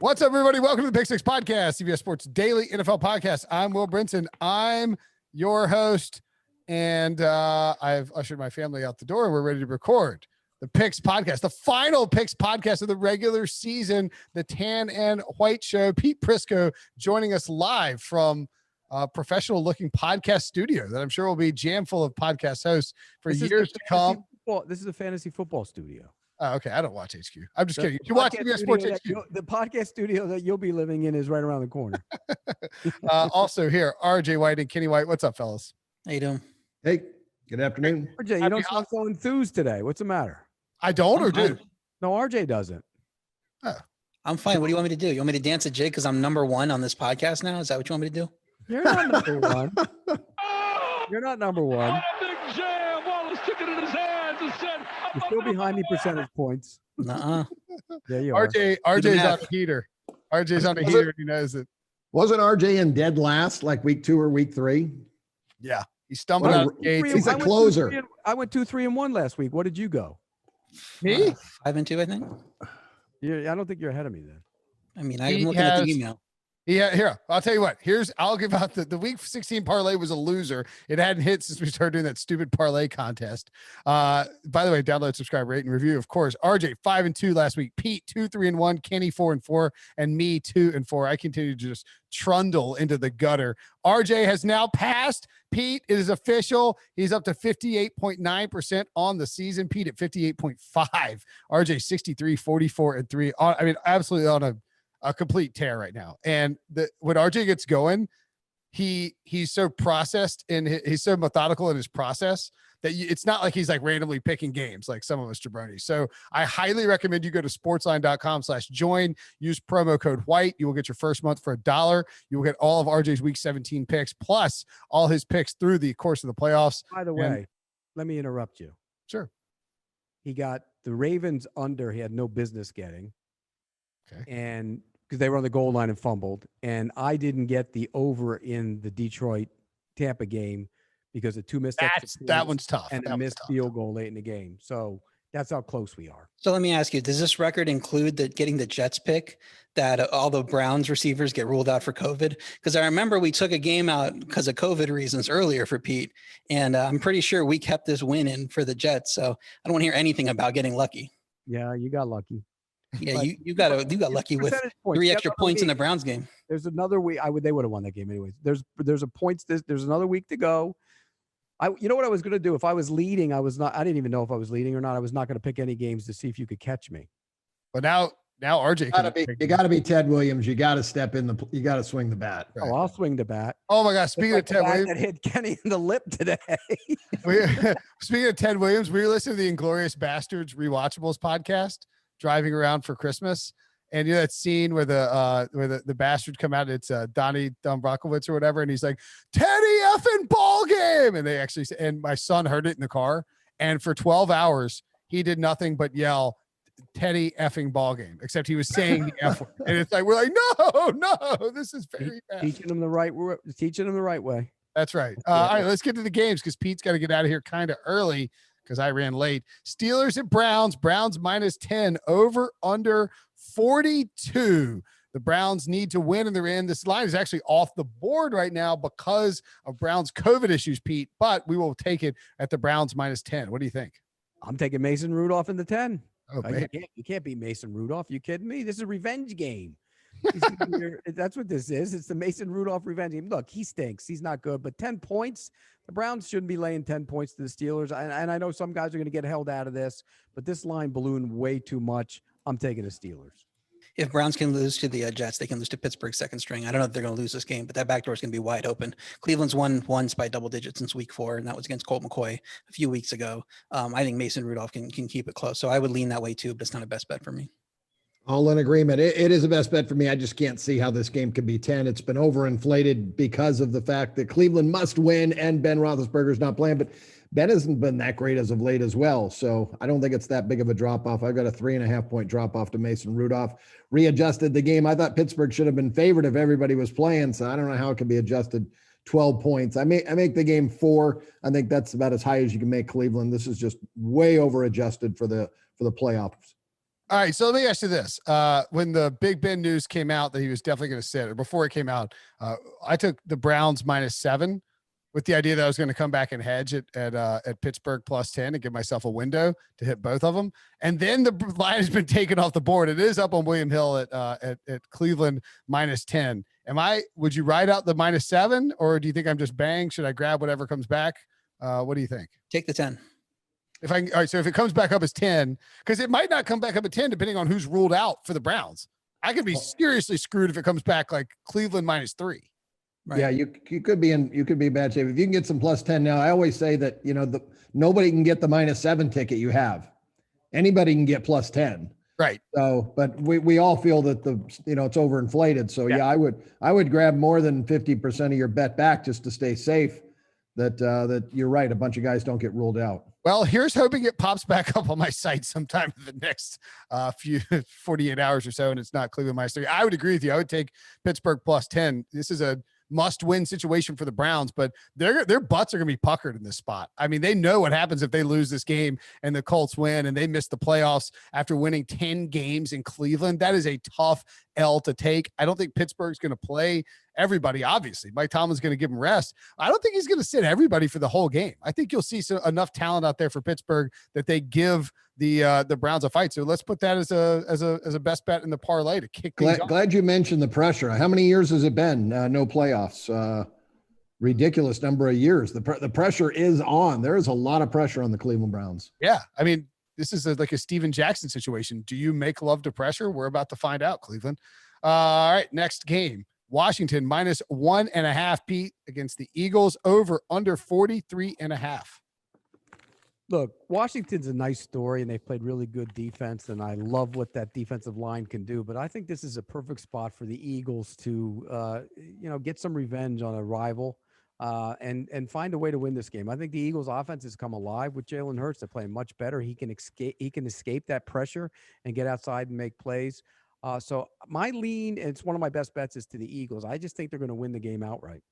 What's up, everybody? Welcome to the PickSix podcast, CBS Sports Daily NFL podcast. I'm Will Brinson. I'm your host, and I've ushered my family out the door, and we're ready to record the Picks podcast, the final Picks podcast of the regular season, the Tan and White Show. Pete Prisco joining us live from a professional-looking podcast studio that I'm sure will be jam full of podcast hosts for years to come. This is a fantasy football studio. Oh, okay. I don't watch HQ. I'm just kidding. You watch CBS Sports HQ. The podcast studio that you'll be living in is right around the corner. Also here, RJ White and Kenny White. What's up, fellas? How you doing? Hey, good afternoon. RJ, you don't sound so enthused today. What's the matter? I don't or do? No, RJ doesn't. Oh. I'm fine. What do you want me to do? You want me to dance a jig because I'm number one on this podcast now? Is that what you want me to do? You're not number one. You're not number one. Big jam. Wallace took it in his hands and said, You're still behind me percentage points. Nuh-uh. There you are. RJ's on a heater. RJ's on a heater and he knows it. Wasn't RJ in dead last like week 2 or week 3? Yeah. He stumbled out of the gates. He's a closer. I went 2-3-1 last week. What did you go? Me? 5-2, I think. I don't think you're ahead of me then. I mean, I'm looking at the email. Yeah, here. I'll tell you what. I'll give out the week 16 parlay was a loser. It hadn't hit since we started doing that stupid parlay contest. By the way, download, subscribe, rate, and review. Of course, RJ 5-2 last week. Pete 2-3-1. Kenny 4-4, and me 2-4. I continue to just trundle into the gutter. RJ has now passed Pete. It is official. He's up to 58.9% on the season. Pete at 58.5. RJ 63, 44, and 3. I mean, absolutely on a complete tear right now. And when RJ gets going, he's so processed and he's so methodical in his process that it's not like he's like randomly picking games like some of us jabronis. So I highly recommend you go to sportsline.com/join, use promo code white. You will get your first month for $1. You will get all of RJ's week 17 picks plus all his picks through the course of the playoffs. By the way, let me interrupt you. Sure. He got the Ravens under he had no business getting. Okay. And because they were on the goal line and fumbled. And I didn't get the over in the Detroit-Tampa game because of 2 missed extra that one's tough. and a missed field goal late in the game. So that's how close we are. So let me ask you, does this record include getting the Jets pick that all the Browns receivers get ruled out for COVID? Because I remember we took a game out because of COVID reasons earlier for Pete. And I'm pretty sure we kept this win in for the Jets. So I don't want to hear anything about getting lucky. Yeah, you got lucky. Yeah, you got lucky with 3 extra points in the Browns game. There's another week. They would have won that game anyways. There's another week to go. You know what I was going to do if I was leading? I didn't even know if I was leading or not. I was not going to pick any games to see if you could catch me. But now RJ, You got to be Ted Williams. You got to step in you got to swing the bat. Right. Oh, I'll swing the bat. Oh my gosh. Speaking of Ted Williams, that hit Kenny in the lip today. Speaking of Ted Williams, we were listening to the Inglorious Bastards Rewatchables podcast driving around for Christmas. And you know that scene where the bastard come out, it's Donnie Dombrakowitz or whatever, and he's like, Teddy effing ball game. And they actually, and my son heard it in the car, and for 12 hours, he did nothing but yell, Teddy effing ball game, except he was saying the F word. And it's like, we're like, no, this is very bad. Teaching him the right way. That's right. All right, let's get to the games because Pete's got to get out of here kind of early because I ran late. Steelers at Browns. Browns -10, over under 42. The Browns need to win, and they're in. This line is actually off the board right now because of Browns COVID issues, Pete, but we will take it at the Browns -10. What do you think? I'm taking Mason Rudolph in the 10. Oh, man. You can't beat Mason Rudolph. You kidding me? This is a revenge game. That's what this is. It's the Mason Rudolph revenge game. Look, he stinks. He's not good, but 10 points. The Browns shouldn't be laying 10 points to the Steelers. And I know some guys are going to get held out of this, but this line ballooned way too much. I'm taking the Steelers. If Browns can lose to the Jets, they can lose to Pittsburgh second string. I don't know if they're going to lose this game, but that back door is going to be wide open. Cleveland's won once by double digits since week 4, and that was against Colt McCoy a few weeks ago. I think Mason Rudolph can keep it close. So I would lean that way too, but it's not a best bet for me. All in agreement. It is a best bet for me. I just can't see how this game could be 10. It's been overinflated because of the fact that Cleveland must win and Ben Roethlisberger's not playing, but Ben hasn't been that great as of late as well. So I don't think it's that big of a drop off. I've got a 3.5 point drop off to Mason Rudolph. Readjusted the game. I thought Pittsburgh should have been favored if everybody was playing. So I don't know how it could be adjusted 12 points. I make the game 4. I think that's about as high as you can make Cleveland. This is just way over adjusted for the playoffs. All right, so let me ask you this. When the Big Ben news came out that he was definitely going to sit, or before it came out, I took the Browns -7 with the idea that I was going to come back and hedge it at Pittsburgh +10 and give myself a window to hit both of them. And then the line has been taken off the board. It is up on William Hill at Cleveland -10. Would you ride out the -7, or do you think I'm just bang? Should I grab whatever comes back? What do you think? Take the 10. All right, so if it comes back up as 10, because it might not come back up at 10 depending on who's ruled out for the Browns. I could be seriously screwed if it comes back like Cleveland -3. Right. Yeah, you could be in bad shape if you can get some +10 now. I always say that nobody can get the -7 ticket you have. Anybody can get +10. Right. So, but we all feel that it's overinflated. So yeah, I would grab more than 50% of your bet back just to stay safe. That you're right. A bunch of guys don't get ruled out. Well, here's hoping it pops back up on my site sometime in the next few 48 hours or so, and it's not Cleveland -3. I would agree with you. I would take Pittsburgh +10. This is a must-win situation for the Browns, but their butts are going to be puckered in this spot. I mean, they know what happens if they lose this game and the Colts win and they miss the playoffs after winning 10 games in Cleveland. That is a tough L to take. I don't think Pittsburgh's going to play everybody. Obviously, Mike Tomlin's going to give him rest. I don't think he's going to sit everybody for the whole game. I think you'll see enough talent out there for Pittsburgh that they give the Browns a fight. So let's put that as a best bet in the parlay to kick things off. Glad you mentioned the pressure. How many years has it been? No playoffs. Ridiculous number of years. The pressure is on. There is a lot of pressure on the Cleveland Browns. Yeah, I mean, this is like a Steven Jackson situation. Do you make love to pressure? We're about to find out, Cleveland. All right, next game. Washington -1.5, Pete, against the Eagles, over under 43.5. Look, Washington's a nice story, and they've played really good defense, and I love what that defensive line can do. But I think this is a perfect spot for the Eagles to, get some revenge on a rival and find a way to win this game. I think the Eagles' offense has come alive with Jalen Hurts. They're playing much better. He can escape that pressure and get outside and make plays. So my lean, and it's one of my best bets, is to the Eagles. I just think they're going to win the game outright.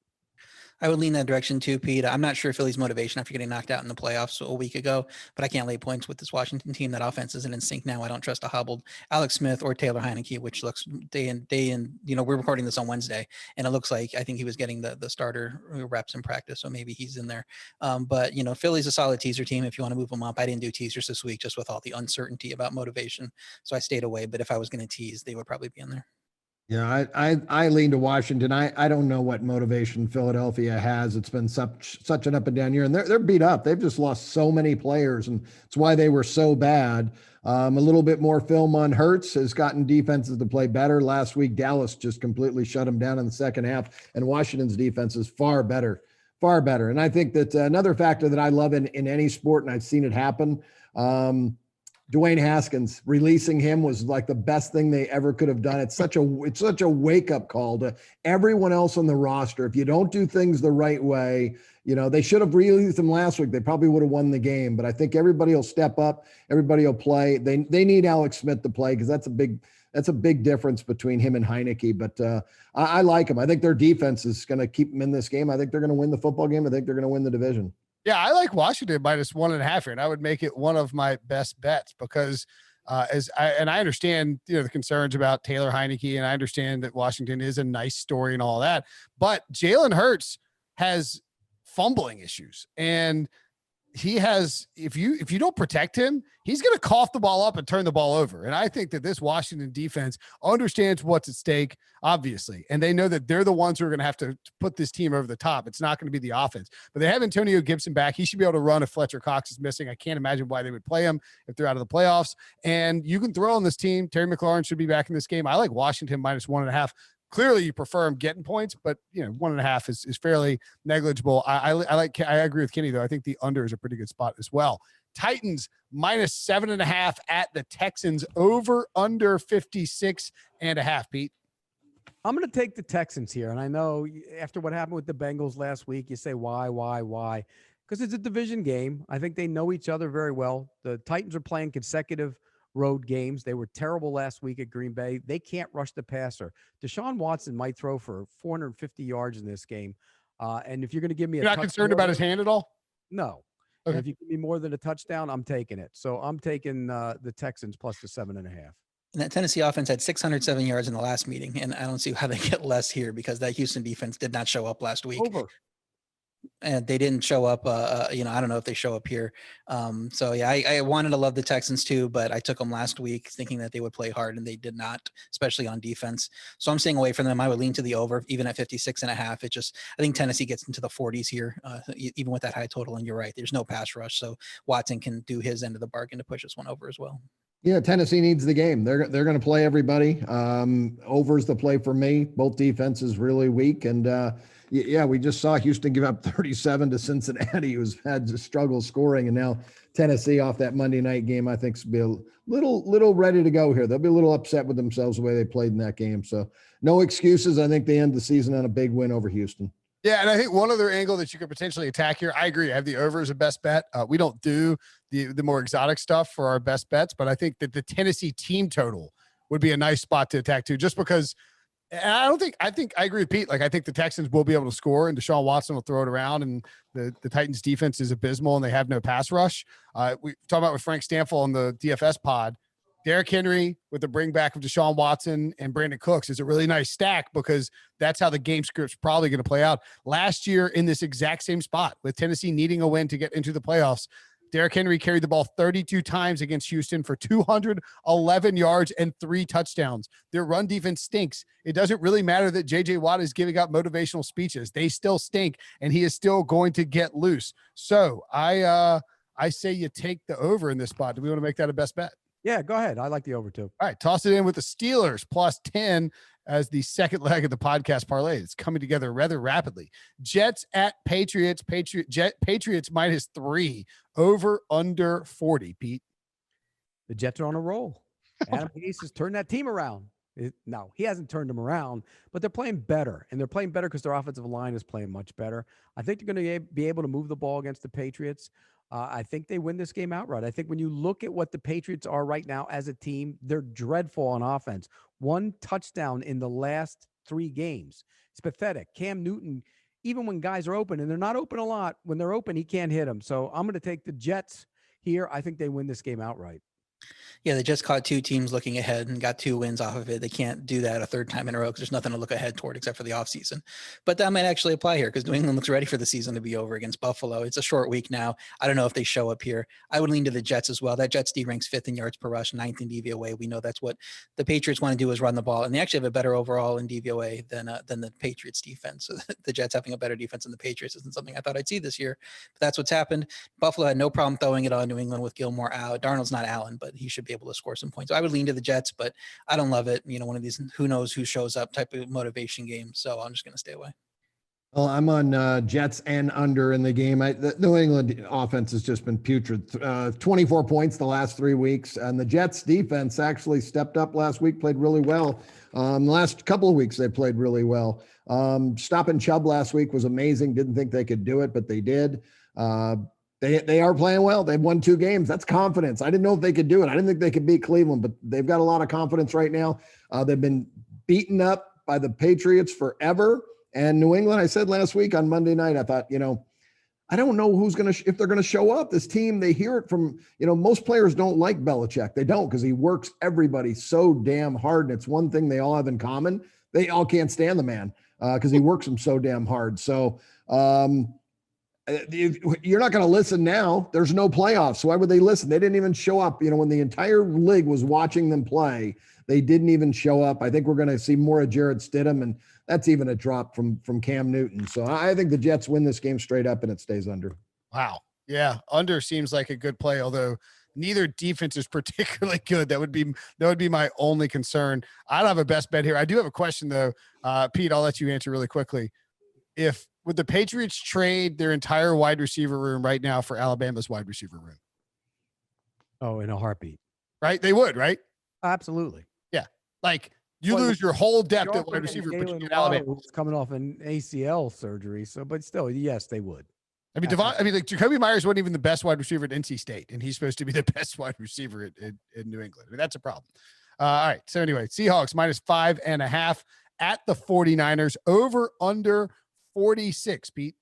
I would lean that direction too, Pete. I'm not sure Philly's motivation after getting knocked out in the playoffs a week ago, but I can't lay points with this Washington team. That offense isn't in sync now. I don't trust a hobbled Alex Smith or Taylor Heineke, which looks day in. We're recording this on Wednesday, and it looks like I think he was getting the starter reps in practice, so maybe he's in there. But Philly's a solid teaser team if you want to move them up. I didn't do teasers this week just with all the uncertainty about motivation, so I stayed away. But if I was going to tease, they would probably be in there. Yeah, I lean to Washington. I don't know what motivation Philadelphia has. It's been such an up and down year, and they're beat up. They've just lost so many players, and it's why they were so bad. A little bit more film on Hurts has gotten defenses to play better. Last week, Dallas just completely shut them down in the second half, and Washington's defense is far better. And I think that another factor that I love in any sport, and I've seen it happen, Dwayne Haskins, releasing him was like the best thing they ever could have done. It's such a wake-up call to everyone else on the roster. If you don't do things the right way, they should have released him last week. They probably would have won the game. But I think everybody will step up. Everybody will play. They need Alex Smith to play because that's a big difference between him and Heineke. But I like him. I think their defense is going to keep them in this game. I think they're going to win the football game. I think they're going to win the division. Yeah, I like Washington -1.5 here, and I would make it one of my best bets because I understand the concerns about Taylor Heineke, and I understand that Washington is a nice story and all that, but Jalen Hurts has fumbling issues, and he has, if you don't protect him, he's going to cough the ball up and turn the ball over. And I think that this Washington defense understands what's at stake, obviously. And they know that they're the ones who are going to have to put this team over the top. It's not going to be the offense, but they have Antonio Gibson back. He should be able to run if Fletcher Cox is missing. I can't imagine why they would play him if they're out of the playoffs. And you can throw on this team. Terry McLaurin should be back in this game. I like Washington -1.5. Clearly you prefer him getting points, but 1.5 is fairly negligible. I agree with Kenny though. I think the under is a pretty good spot as well. Titans -7.5 at the Texans, over under 56.5, Pete. I'm going to take the Texans here. And I know after what happened with the Bengals last week, you say, why? Because it's a division game. I think they know each other very well. The Titans are playing consecutive road games. They were terrible last week at Green Bay. They can't rush the passer. Deshaun Watson might throw for 450 yards in this game. And if you're going to give me You're not concerned about his hand at all? No. And Okay. if you give me more than a touchdown, I'm taking it. So I'm taking the Texans plus the 7.5. And that Tennessee offense had 607 yards in the last meeting, and I don't see how they get less here because that Houston defense did not show up last week. Over. And they didn't show up. I don't know if they show up here. So yeah, I wanted to love the Texans too, but I took them last week thinking that they would play hard, and they did not, especially on defense. So I'm staying away from them. I would lean to the over, even at 56.5. I think Tennessee gets into the 40s here, even with that high total. And you're right, there's no pass rush, so Watson can do his end of the bargain to push this one over as well. Yeah, Tennessee needs the game. They're going to play everybody. Over's the play for me. Both defenses really weak, and yeah, we just saw Houston give up 37 to Cincinnati, who's had to struggle scoring, and now Tennessee off that Monday night game, I think, will be a little ready to go here. They'll be a little upset with themselves the way they played in that game. So no excuses. I think they end the season on a big win over Houston. Yeah, and I think one other angle that you could potentially attack here, I agree. I have the over as a best bet. We don't do the more exotic stuff for our best bets, but I think that the Tennessee team total would be a nice spot to attack too, just because. And I think I agree with Pete. Like, I think the Texans will be able to score, and Deshaun Watson will throw it around, and the Titans defense is abysmal, and they have no pass rush. We talk about with Frank Stanfill on the DFS pod. Derrick Henry with the bring back of Deshaun Watson and Brandon Cooks is a really nice stack because that's how the game script's probably going to play out. Last year in this exact same spot with Tennessee needing a win to get into the playoffs, Derrick Henry carried the ball 32 times against Houston for 211 yards and 3 touchdowns. Their run defense stinks. It doesn't really matter that J.J. Watt is giving out motivational speeches. They still stink, and he is still going to get loose. So I say you take the over in this spot. Do we want to make that a best bet? Yeah, go ahead. I like the over too. All right, toss it in with the Steelers plus 10 as the second leg of the podcast parlay. It's coming together rather rapidly. Jets at Patriots. Patriots -3 over under 40. Pete, The Jets are on a roll. Adam Gase has turned that team around. No, he hasn't turned them around, but they're playing better, and they're playing better because their offensive line is playing much better. I think they're going to be able to move the ball against the Patriots. I think they win this game outright. I think when you look at what the Patriots are right now as a team, they're dreadful on offense. 1 touchdown in the last 3 games. It's pathetic. Cam Newton, even when guys are open, and they're not open a lot, when they're open, he can't hit them. So I'm going to take the Jets here. I think they win this game outright. Yeah, they just caught 2 teams looking ahead and got 2 wins off of it. They can't do that a third time in a row because there's nothing to look ahead toward except for the offseason. But that might actually apply here because New England looks ready for the season to be over against Buffalo. It's a short week now. I don't know if they show up here. I would lean to the Jets as well. That Jets D ranks 5th in yards per rush, 9th in DVOA. We know that's what the Patriots want to do is run the ball, and they actually have a better overall in DVOA than the Patriots defense. So the Jets having a better defense than the Patriots isn't something I thought I'd see this year, but that's what's happened. Buffalo had no problem throwing it on New England with Gilmore out. Darnold's not Allen, but he should be able to score some points. So I would lean to the Jets, but I don't love it. One of these who knows who shows up type of motivation game. So I'm just going to stay away. Well, I'm on Jets and under in the game. The New England offense has just been putrid. 24 points the last 3 weeks, and the Jets defense actually stepped up last week, played really well. The last couple of weeks they played really well. Stopping Chubb last week was amazing. Didn't think they could do it, but they did. They are playing well. They've won 2 games. That's confidence. I didn't know if they could do it. I didn't think they could beat Cleveland, but they've got a lot of confidence right now. They've been beaten up by the Patriots forever. And New England, I said last week on Monday night, I thought, I don't know who's going to, if they're going to show up. This team, they hear it from, most players don't like Belichick. They don't because he works everybody so damn hard. And it's one thing they all have in common. They all can't stand the man because he works them so damn hard. So, you're not going to listen now. There's no playoffs. So why would they listen? They didn't even show up. When the entire league was watching them play, they didn't even show up. I think we're going to see more of Jarrett Stidham, and that's even a drop from Cam Newton. So I think the Jets win this game straight up, and it stays under. wow, yeah, under seems like a good play. Although neither defense is particularly good. That would be my only concern. I don't have a best bet here. I do have a question though, Pete. I'll let you answer really quickly. Would the Patriots trade their entire wide receiver room right now for Alabama's wide receiver room? Oh, in a heartbeat. Right? They would, right? Absolutely. Yeah. Like you lose your whole depth at wide receiver, but you Jalen get Alabama. Waddle's coming off an ACL surgery. So, but still, yes, they would. I mean, like Jacoby Myers wasn't even the best wide receiver at NC State, and he's supposed to be the best wide receiver in New England. I mean, that's a problem. All right. So anyway, Seahawks -5.5 at the 49ers, over under 46, Pete.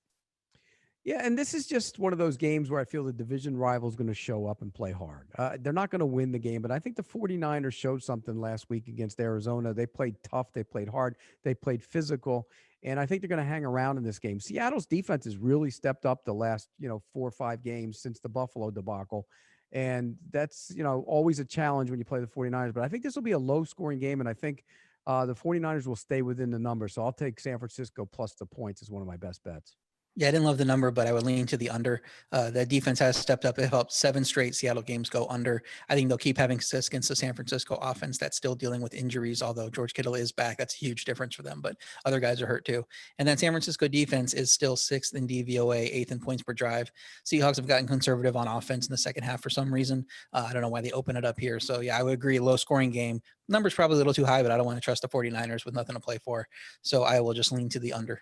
Yeah, and this is just one of those games where I feel the division rival is going to show up and play hard. They're not going to win the game, but I think the 49ers showed something last week against Arizona. They played tough, they played hard, they played physical, and I think they're going to hang around in this game. Seattle's defense has really stepped up the last, 4 or 5 games since the Buffalo debacle. And that's, always a challenge when you play the 49ers. But I think this will be a low-scoring game, and I think the 49ers will stay within the number. So I'll take San Francisco plus the points as one of my best bets. Yeah, I didn't love the number, but I would lean to the under. The defense has stepped up. They've helped 7 straight Seattle games go under. I think they'll keep having success against the San Francisco offense that's still dealing with injuries, although George Kittle is back. That's a huge difference for them, but other guys are hurt too. And then San Francisco defense is still 6th in DVOA, 8th in points per drive. Seahawks have gotten conservative on offense in the second half for some reason. I don't know why they open it up here. So yeah, I would agree, low scoring game. Number's probably a little too high, but I don't want to trust the 49ers with nothing to play for. So I will just lean to the under.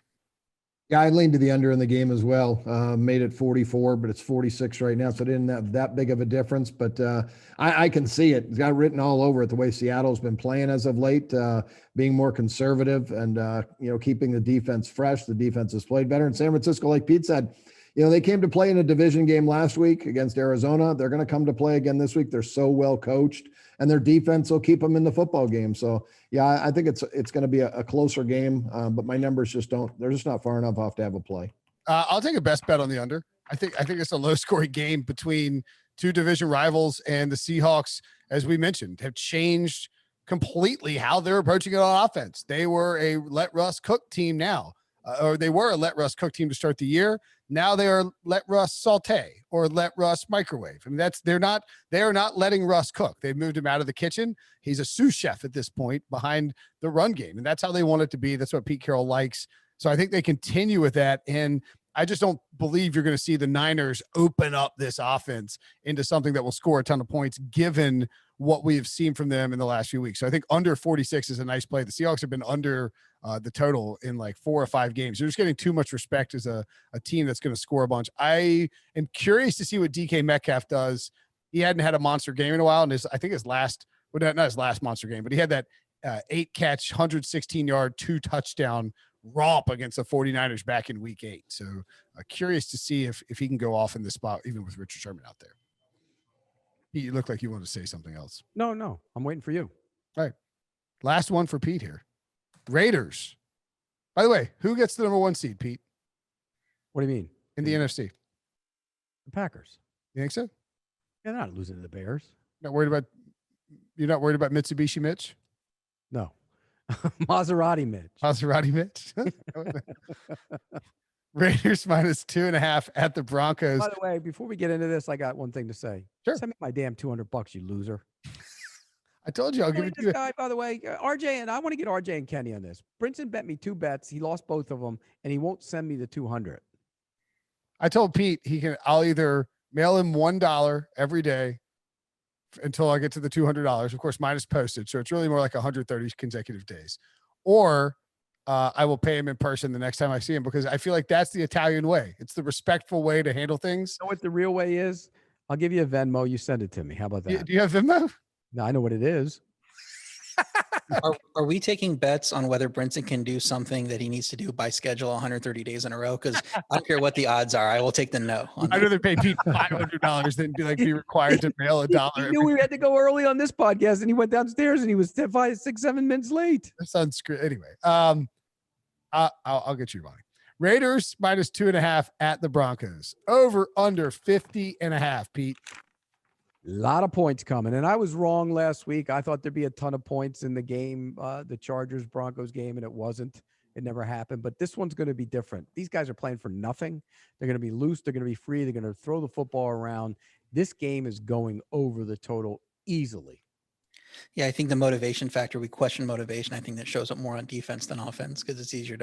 Yeah, I leaned to the under in the game as well. Made it 44, but it's 46 right now, so it didn't have that big of a difference. But I can see it. It's got written all over it the way Seattle's been playing as of late, being more conservative and keeping the defense fresh. The defense has played better. And San Francisco, like Pete said, they came to play in a division game last week against Arizona. They're going to come to play again this week. They're so well coached, and their defense will keep them in the football game. So, yeah, I think it's going to be a closer game, but my numbers they're just not far enough off to have a play. I'll take a best bet on the under. I think it's a low-scoring game between two division rivals, and the Seahawks, as we mentioned, have changed completely how they're approaching it on offense. They were a let Russ cook team now, or they were a let Russ cook team to start the year. Now they are let Russ saute or let Russ microwave. I mean, they are not letting Russ cook. They've moved him out of the kitchen. He's a sous chef at this point behind the run game. And that's how they want it to be. That's what Pete Carroll likes. So I think they continue with that. And I just don't believe you're going to see the Niners open up this offense into something that will score a ton of points, given what we have seen from them in the last few weeks. So I think under 46 is a nice play. The Seahawks have been under the total in like 4 or 5 games. They're just getting too much respect as a team that's going to score a bunch. I am curious to see what DK Metcalf does. He hadn't had a monster game in a while, and I think his last monster game, but he had that 8-catch, 116-yard, 2-touchdown romp against the 49ers back in week 8. So curious to see if he can go off in this spot, even with Richard Sherman out there. You look like you want to say something else. No, I'm waiting for you. All right. Last one for Pete here. Raiders. By the way, who gets the number 1 seed, Pete? What do you mean? In the NFC? The Packers. You think so? They're not losing to the Bears. You're not worried about Mitsubishi Mitch? No. Maserati Mitch. Maserati Mitch? Raiders minus 2.5 at the Broncos. By the way, before we get into this, I got one thing to say. Sure. Send me my damn $200, you loser. I told you I'll give it to you. This guy, by the way, RJ, and I want to get RJ and Kenny on this. Brinson bet me 2 bets. He lost both of them, and he won't send me the 200. I told Pete I'll either mail him $1 every day until I get to the $200, of course, minus postage. So it's really more like 130 consecutive days, or I will pay him in person the next time I see him, because I feel like that's the Italian way. It's the respectful way to handle things. You know what the real way is? I'll give you a Venmo. You send it to me. How about that? Do you have Venmo? No, I know what it is. Are we taking bets on whether Brinson can do something that he needs to do by schedule 130 days in a row? Because I don't care what the odds are. I will take the no. I'd rather pay Pete $500 than be required to mail $1. He knew we had to go early on this podcast, and he went downstairs, and he was 5, 6, 7 minutes late. That sounds great. Anyway, I'll get you money. Raiders minus 2.5 at the Broncos. Over under 50.5, Pete. A lot of points coming. And I was wrong last week. I thought there'd be a ton of points in the game, the Chargers-Broncos game, and it wasn't. It never happened. But this one's going to be different. These guys are playing for nothing. They're going to be loose. They're going to be free. They're going to throw the football around. This game is going over the total easily. Yeah, I think the motivation factor, we question motivation. I think that shows up more on defense than offense, because it's easier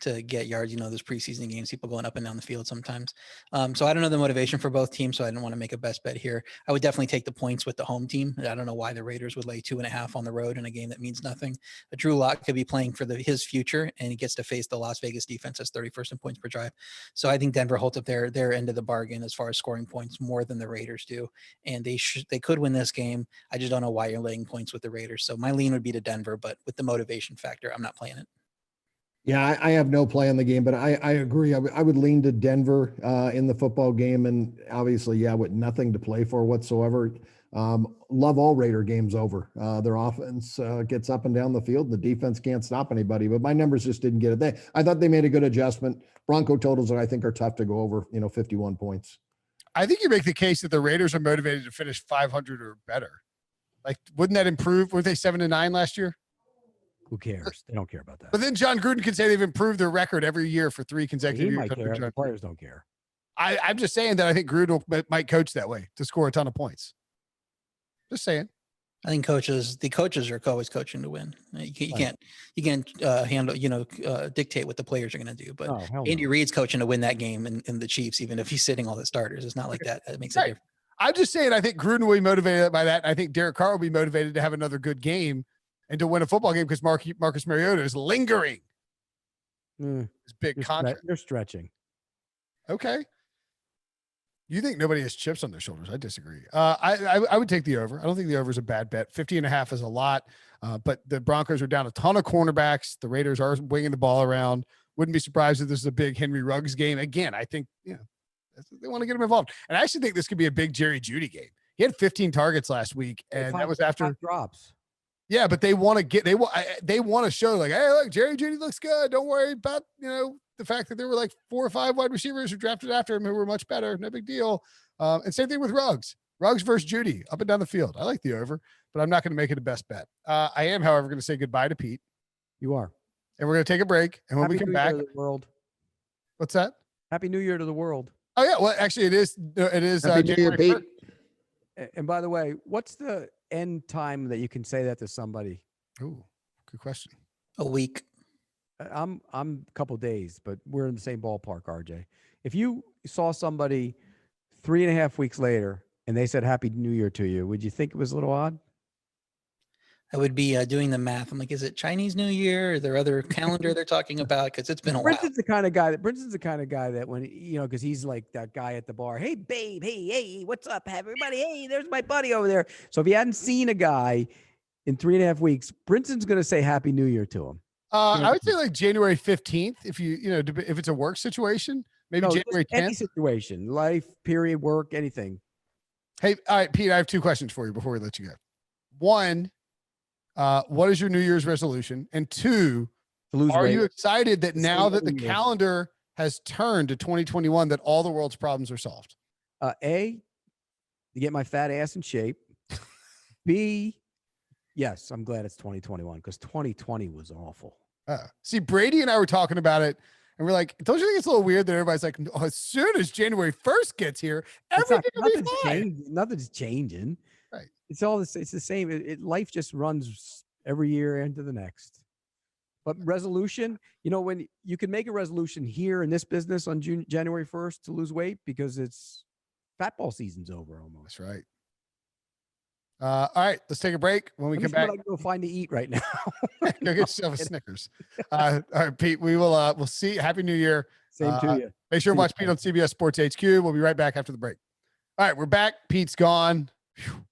to get yards. Those preseason games, people going up and down the field sometimes. So I don't know the motivation for both teams, so I didn't want to make a best bet here. I would definitely take the points with the home team. I don't know why the Raiders would lay 2.5 on the road in a game that means nothing. Drew Lock could be playing for his future, and he gets to face the Las Vegas defense as 31st in points per drive. So I think Denver holds up their end of the bargain as far as scoring points more than the Raiders do, and they could win this game. I just don't know why you're laying points with the Raiders. So my lean would be to Denver, but with the motivation factor, I'm not playing it. Yeah, I have no play on the game, but I agree. I would lean to Denver in the football game, and obviously, yeah, with nothing to play for whatsoever. Love all Raider games over. Their offense gets up and down the field. The defense can't stop anybody, but my numbers just didn't get it. I thought they made a good adjustment. Bronco totals I think are tough to go over, 51 points. I think you make the case that the Raiders are motivated to finish 500 or better. Like, wouldn't that improve? Were they 7-9 last year? Who cares? They don't care about that. But then John Gruden can say they've improved their record every year for 3 consecutive He years. might care. The players don't care. I'm just saying that I think Gruden might coach that way to score a ton of points. Just saying. I think the coaches are always coaching to win. You can't handle, dictate what the players are going to do. But Andy Reid's coaching to win that game in the Chiefs, even if he's sitting all the starters. It's not like that. It makes a difference. I'm just saying, I think Gruden will be motivated by that. I think Derek Carr will be motivated to have another good game and to win a football game because Marcus Mariota is lingering. His big contract. They're stretching. Okay. You think nobody has chips on their shoulders? I disagree. I would take the over. I don't think the over is a bad bet. 50.5 is a lot, but the Broncos are down a ton of cornerbacks. The Raiders are winging the ball around. Wouldn't be surprised if this is a big Henry Ruggs game. Again, I think, they want to get him involved. And I actually think this could be a big Jerry Jeudy game. He had 15 targets last week, and that was after drops. Yeah, but they want to show like, hey, look, Jerry Jeudy looks good. Don't worry about, the fact that there were like 4 or 5 wide receivers who drafted after him who were much better. No big deal. And same thing with Ruggs. Ruggs versus Jeudy up and down the field. I like the over, but I'm not going to make it a best bet. I am, however, going to say goodbye to Pete. You are. And we're going to take a break. And when we come back, world. What's that? Happy New Year to the world. Oh yeah. Well, actually it is January 1st. And by the way, what's the end time that you can say that to somebody? Oh, good question. A week. I'm a couple days, but we're in the same ballpark, RJ. If you saw somebody 3.5 weeks later and they said Happy New Year to you, would you think it was a little odd? I would be doing the math. I'm like, is it Chinese New Year? Is there other calendar they're talking about? Because it's been a while. Brinson's the kind of guy that when, because he's like that guy at the bar. Hey, babe. Hey, what's up, everybody? Hey, there's my buddy over there. So if you hadn't seen a guy in 3.5 weeks, Brinson's going to say Happy New Year to him. I would say like January 15th. If if it's a work situation, maybe January 10th. Any situation, life, period, work, anything. Hey, all right, Pete, I have 2 questions for you before we let you go. 1, what is your New Year's resolution? And 2, are you excited that now that the calendar has turned to 2021, that all the world's problems are solved? A, to get my fat ass in shape. B, yes, I'm glad it's 2021 because 2020 was awful. See, Brady and I were talking about it, and we're like, don't you think it's a little weird that everybody's like, as soon as January 1st gets here, everything will be fine. Nothing's changing. Right. It's all this. It's the same. Life just runs every year into the next. But resolution, when you can make a resolution here in this business on January 1st to lose weight because it's fat ball season's over almost. That's right. All right, let's take a break. When we come back, I go find to eat right now. Go get yourself a Snickers. All right, Pete, we'll see. Happy New Year. Same to you. Make sure to watch Pete on CBS Sports HQ. We'll be right back after the break. All right, we're back. Pete's gone. Whew.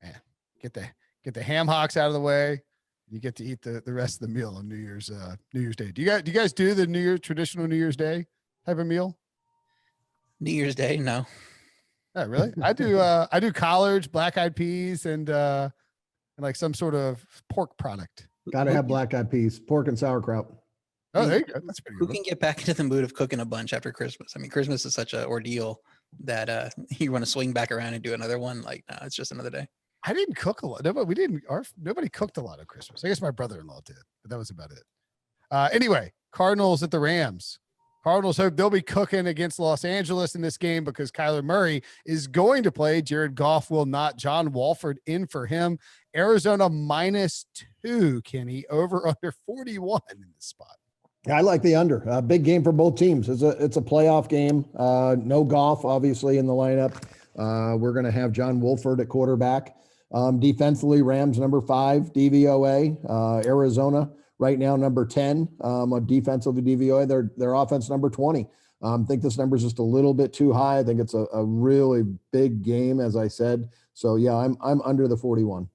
Man, get the ham hocks out of the way. You get to eat the rest of the meal on New Year's Day. Do you guys do the traditional New Year's Day type of meal? New Year's Day? No. Oh, really? I do collards, black-eyed peas, and like some sort of pork product. Got to have black-eyed peas, pork and sauerkraut. Oh, there you go. That's pretty good. Who can get back into the mood of cooking a bunch after Christmas? I mean, Christmas is such an ordeal that you want to swing back around and do another one. Like, no, it's just another day. I didn't cook a lot. Nobody cooked a lot of Christmas. I guess my brother-in-law did, but that was about it. Anyway, Cardinals at the Rams. Cardinals hope they'll be cooking against Los Angeles in this game because Kyler Murray is going to play. Jared Goff will not. John Wolford in for him. Arizona -2, Kenny, over under 41 in this spot. I like the under. Big game for both teams. It's a playoff game. No Goff, obviously, in the lineup. We're going to have John Wolford at quarterback. Defensively, Rams number 5, DVOA. Arizona right now number 10 on defensive DVOA. Their offense number 20. I think this number is just a little bit too high. I think it's a really big game, as I said. So yeah, I'm under the 41.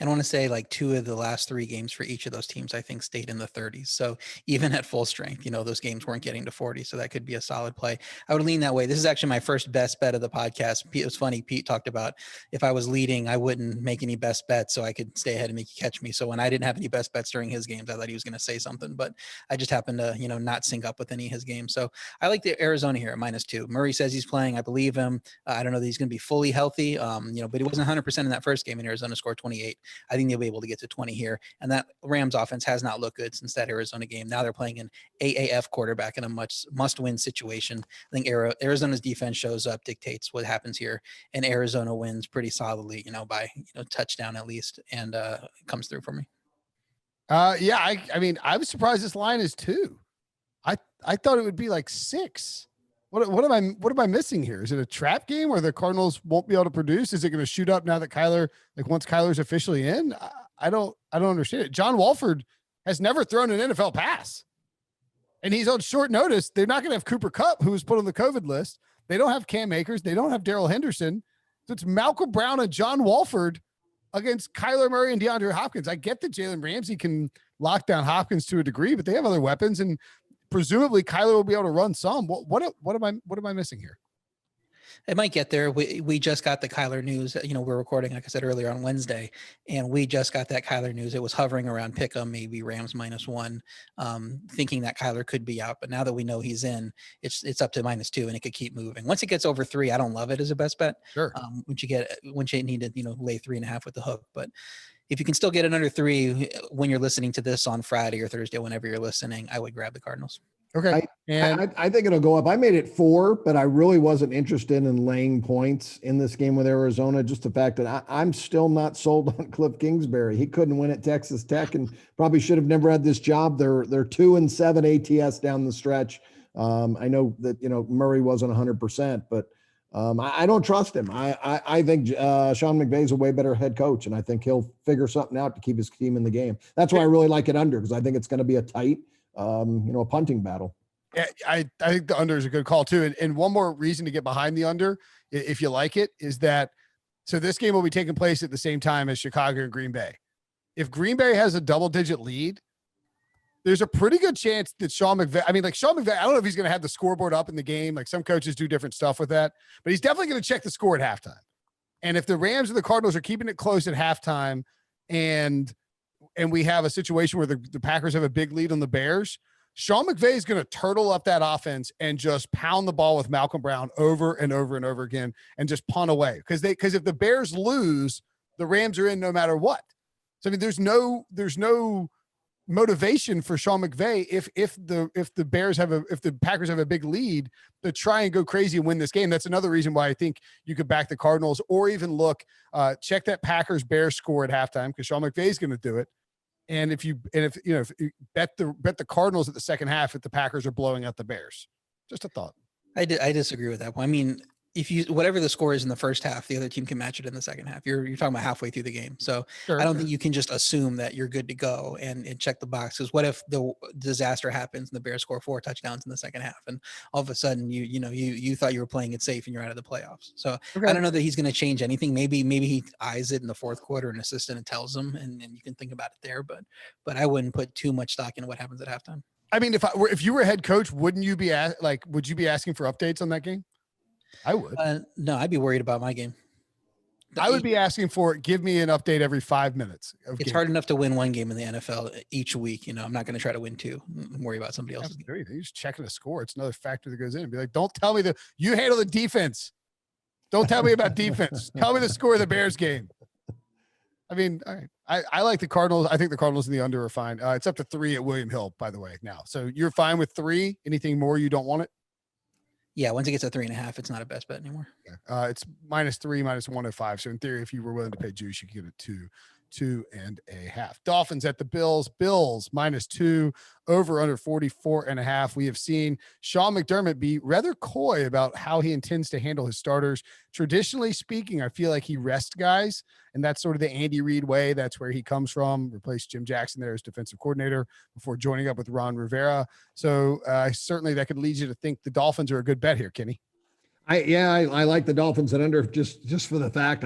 And I want to say like 2 of the last 3 games for each of those teams, I think, stayed in the 30s. So even at full strength, those games weren't getting to 40. So that could be a solid play. I would lean that way. This is actually my first best bet of the podcast. It was funny. Pete talked about if I was leading, I wouldn't make any best bets so I could stay ahead and make you catch me. So when I didn't have any best bets during his games, I thought he was going to say something, but I just happened to, not sync up with any of his games. So I like the Arizona here at -2. Murray says he's playing. I believe him. I don't know that he's going to be fully healthy, but he wasn't 100% in that first game, and Arizona scored 28. I think they'll be able to get to 20 here. And that Rams offense has not looked good since that Arizona game. Now they're playing an AAF quarterback in a must-win situation. I think Arizona's defense shows up, dictates what happens here, and Arizona wins pretty solidly, by touchdown at least, and comes through for me. Yeah, I mean, I was surprised this line is 2. I thought it would be like 6. What am I missing here? Is it a trap game where the Cardinals won't be able to produce? Is it going to shoot up now that once Kyler's officially in? I don't understand it. John Wolford has never thrown an NFL pass, and he's on short notice. They're not going to have Cooper Kupp, who was put on the COVID list. They don't have Cam Akers. They don't have Darrell Henderson. So it's Malcolm Brown and John Wolford against Kyler Murray and DeAndre Hopkins. I get that Jalen Ramsey can lock down Hopkins to a degree, but they have other weapons, and presumably Kyler will be able to run some. What am I missing here? It might get there. We just got the Kyler news. We're recording, like I said earlier, on Wednesday, and we just got that Kyler news. It was hovering around pick'em, maybe Rams -1, thinking that Kyler could be out. But now that we know he's in, it's up to -2, and it could keep moving. Once it gets over 3, I don't love it as a best bet. Sure. Once you need to lay 3.5 with the hook, but if you can still get it under 3 when you're listening to this on Friday or Thursday, whenever you're listening, I would grab the Cardinals. Okay. I think it'll go up. I made it 4, but I really wasn't interested in laying points in this game with Arizona. Just the fact that I'm still not sold on Cliff Kingsbury. He couldn't win at Texas Tech and probably should have never had this job. They're 2-7 ATS down the stretch. I know that, Murray wasn't 100%, but I don't trust him. I think Sean McVay is a way better head coach, and I think he'll figure something out to keep his team in the game. That's why I really like it under, because I think it's going to be a tight, a punting battle. Yeah, I think the under is a good call too. And one more reason to get behind the under, if you like it, is that so this game will be taking place at the same time as Chicago and Green Bay. If Green Bay has a double-digit lead, there's a pretty good chance that Sean McVay, I don't know if he's going to have the scoreboard up in the game. Like some coaches do different stuff with that, but he's definitely going to check the score at halftime. And if the Rams or the Cardinals are keeping it close at halftime and we have a situation where the Packers have a big lead on the Bears, Sean McVay is going to turtle up that offense and just pound the ball with Malcolm Brown over and over and over again and just punt away. Because if the Bears lose, the Rams are in no matter what. So, I mean, there's no motivation for Sean McVay if the Packers have a big lead to try and go crazy and win this game. That's another reason why I think you could back the Cardinals or even check that Packers Bears score at halftime, because Sean McVay is going to do it. And if you bet the Cardinals at the second half, if the Packers are blowing out the Bears. Just a thought. I disagree with that one. I mean, if whatever the score is in the first half, the other team can match it in the second half. You're talking about halfway through the game. So Sure, I don't think you can just assume that you're good to go and check the box. Because what if the disaster happens and the Bears score 4 touchdowns in the second half, and all of a sudden you thought you were playing it safe and you're out of the playoffs. So Okay. I don't know that he's going to change anything. Maybe he eyes it in the fourth quarter, an assistant and tells him, and you can think about it there. But I wouldn't put too much stock in what happens at halftime. I mean, if you were a head coach, would you be asking for updates on that game? I would. No, I'd be worried about my game. I would be asking for it. Give me an update every 5 minutes. It's hard enough to win one game in the NFL each week. I'm not going to try to win 2 and worry about somebody else's game. You're just checking the score. It's another factor that goes in. Be like, don't tell me you handle the defense. Don't tell me about defense. Tell me the score of the Bears game. I mean, all right. I like the Cardinals. I think the Cardinals in the under are fine. It's up to 3 at William Hill, by the way, now. So you're fine with 3. Anything more, you don't want it? Yeah, once it gets to 3.5, it's not a best bet anymore. It's -3, -105. So in theory, if you were willing to pay juice, you could get it 2.5. Dolphins at the Bills. Bills -2, over under 44.5. We have seen Sean McDermott be rather coy about how he intends to handle his starters. Traditionally speaking, I feel like he rests guys, and that's sort of the Andy Reid way. That's where he comes from. Replaced Jim Jackson there as defensive coordinator before joining up with Ron Rivera. So certainly that could lead you to think the Dolphins are a good bet here, Kenny. I like the Dolphins and under just for the fact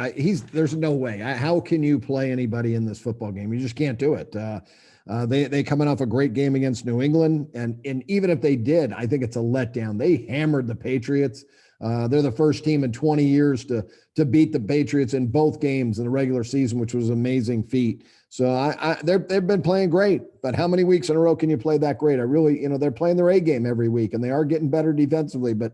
there's no way. How can you play anybody in this football game? You just can't do it. They coming off a great game against New England, and even if they did, I think it's a letdown. They hammered the Patriots. They're the first team in 20 years to beat the Patriots in both games in the regular season, which was an amazing feat. So they've been playing great, but how many weeks in a row can you play that great? They're playing their A game every week, and they are getting better defensively, but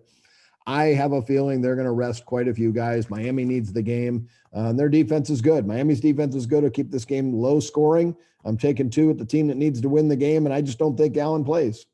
I have a feeling they're going to rest quite a few guys. Miami needs the game. Their defense is good. Miami's defense is good to keep this game low scoring. I'm taking 2 at the team that needs to win the game, and I just don't think Allen plays.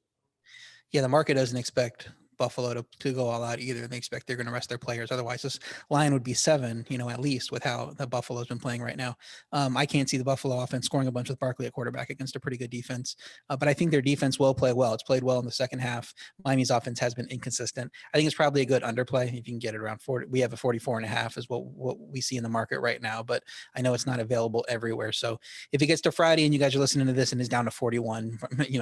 Yeah, the market doesn't expect Buffalo to go all out either. They expect they're going to rest their players. Otherwise, this line would be 7, at least with how the Buffalo's been playing right now. I can't see the Buffalo offense scoring a bunch with Barkley at quarterback against a pretty good defense. But I think their defense will play well. It's played well in the second half. Miami's offense has been inconsistent. I think it's probably a good underplay if you can get it around 40. We have a 44.5 is what we see in the market right now, but I know it's not available everywhere. So if it gets to Friday and you guys are listening to this and is down to 41,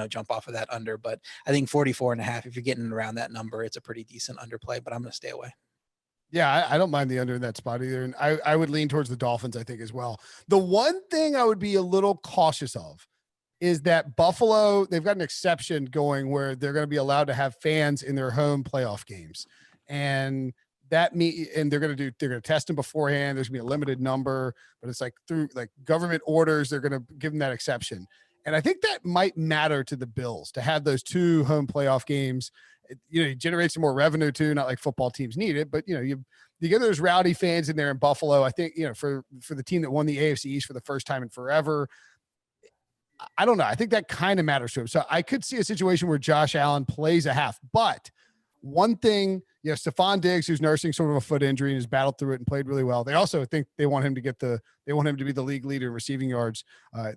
jump off of that under. But I think 44.5, if you're getting around that number, it's a pretty decent underplay, but I'm going to stay away. Yeah, I don't mind the under in that spot either. And I would lean towards the Dolphins, I think, as well. The one thing I would be a little cautious of is that Buffalo, they've got an exception going where they're going to be allowed to have fans in their home playoff games. And they're going to test them beforehand. There's going to be a limited number, but it's like through like government orders, they're going to give them that exception. And I think that might matter to the Bills to have those 2 home playoff games. You generate some more revenue too. Not like football teams need it, but you get those rowdy fans in there in Buffalo. I think, for the team that won the AFC East for the first time in forever, I don't know. I think that kind of matters to him. So I could see a situation where Josh Allen plays a half, but one thing, Stephon Diggs, who's nursing sort of a foot injury and has battled through it and played really well. They also think they want him to be the league leader in receiving yards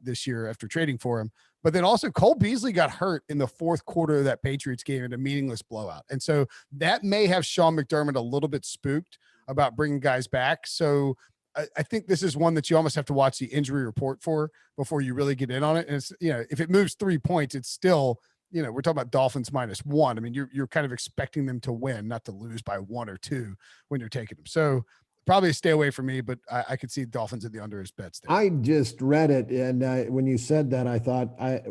this year after trading for him. But then also Cole Beasley got hurt in the fourth quarter of that Patriots game in a meaningless blowout. And so that may have Sean McDermott a little bit spooked about bringing guys back. So I think this is one that you almost have to watch the injury report for before you really get in on it. And it's, if it moves 3 points, it's still, we're talking about Dolphins -1. I mean, you're kind of expecting them to win, not to lose by 1 or 2 when you're taking them. So probably stay away from me, but I could see Dolphins in the under as bets there. I just read it, and when you said that, I thought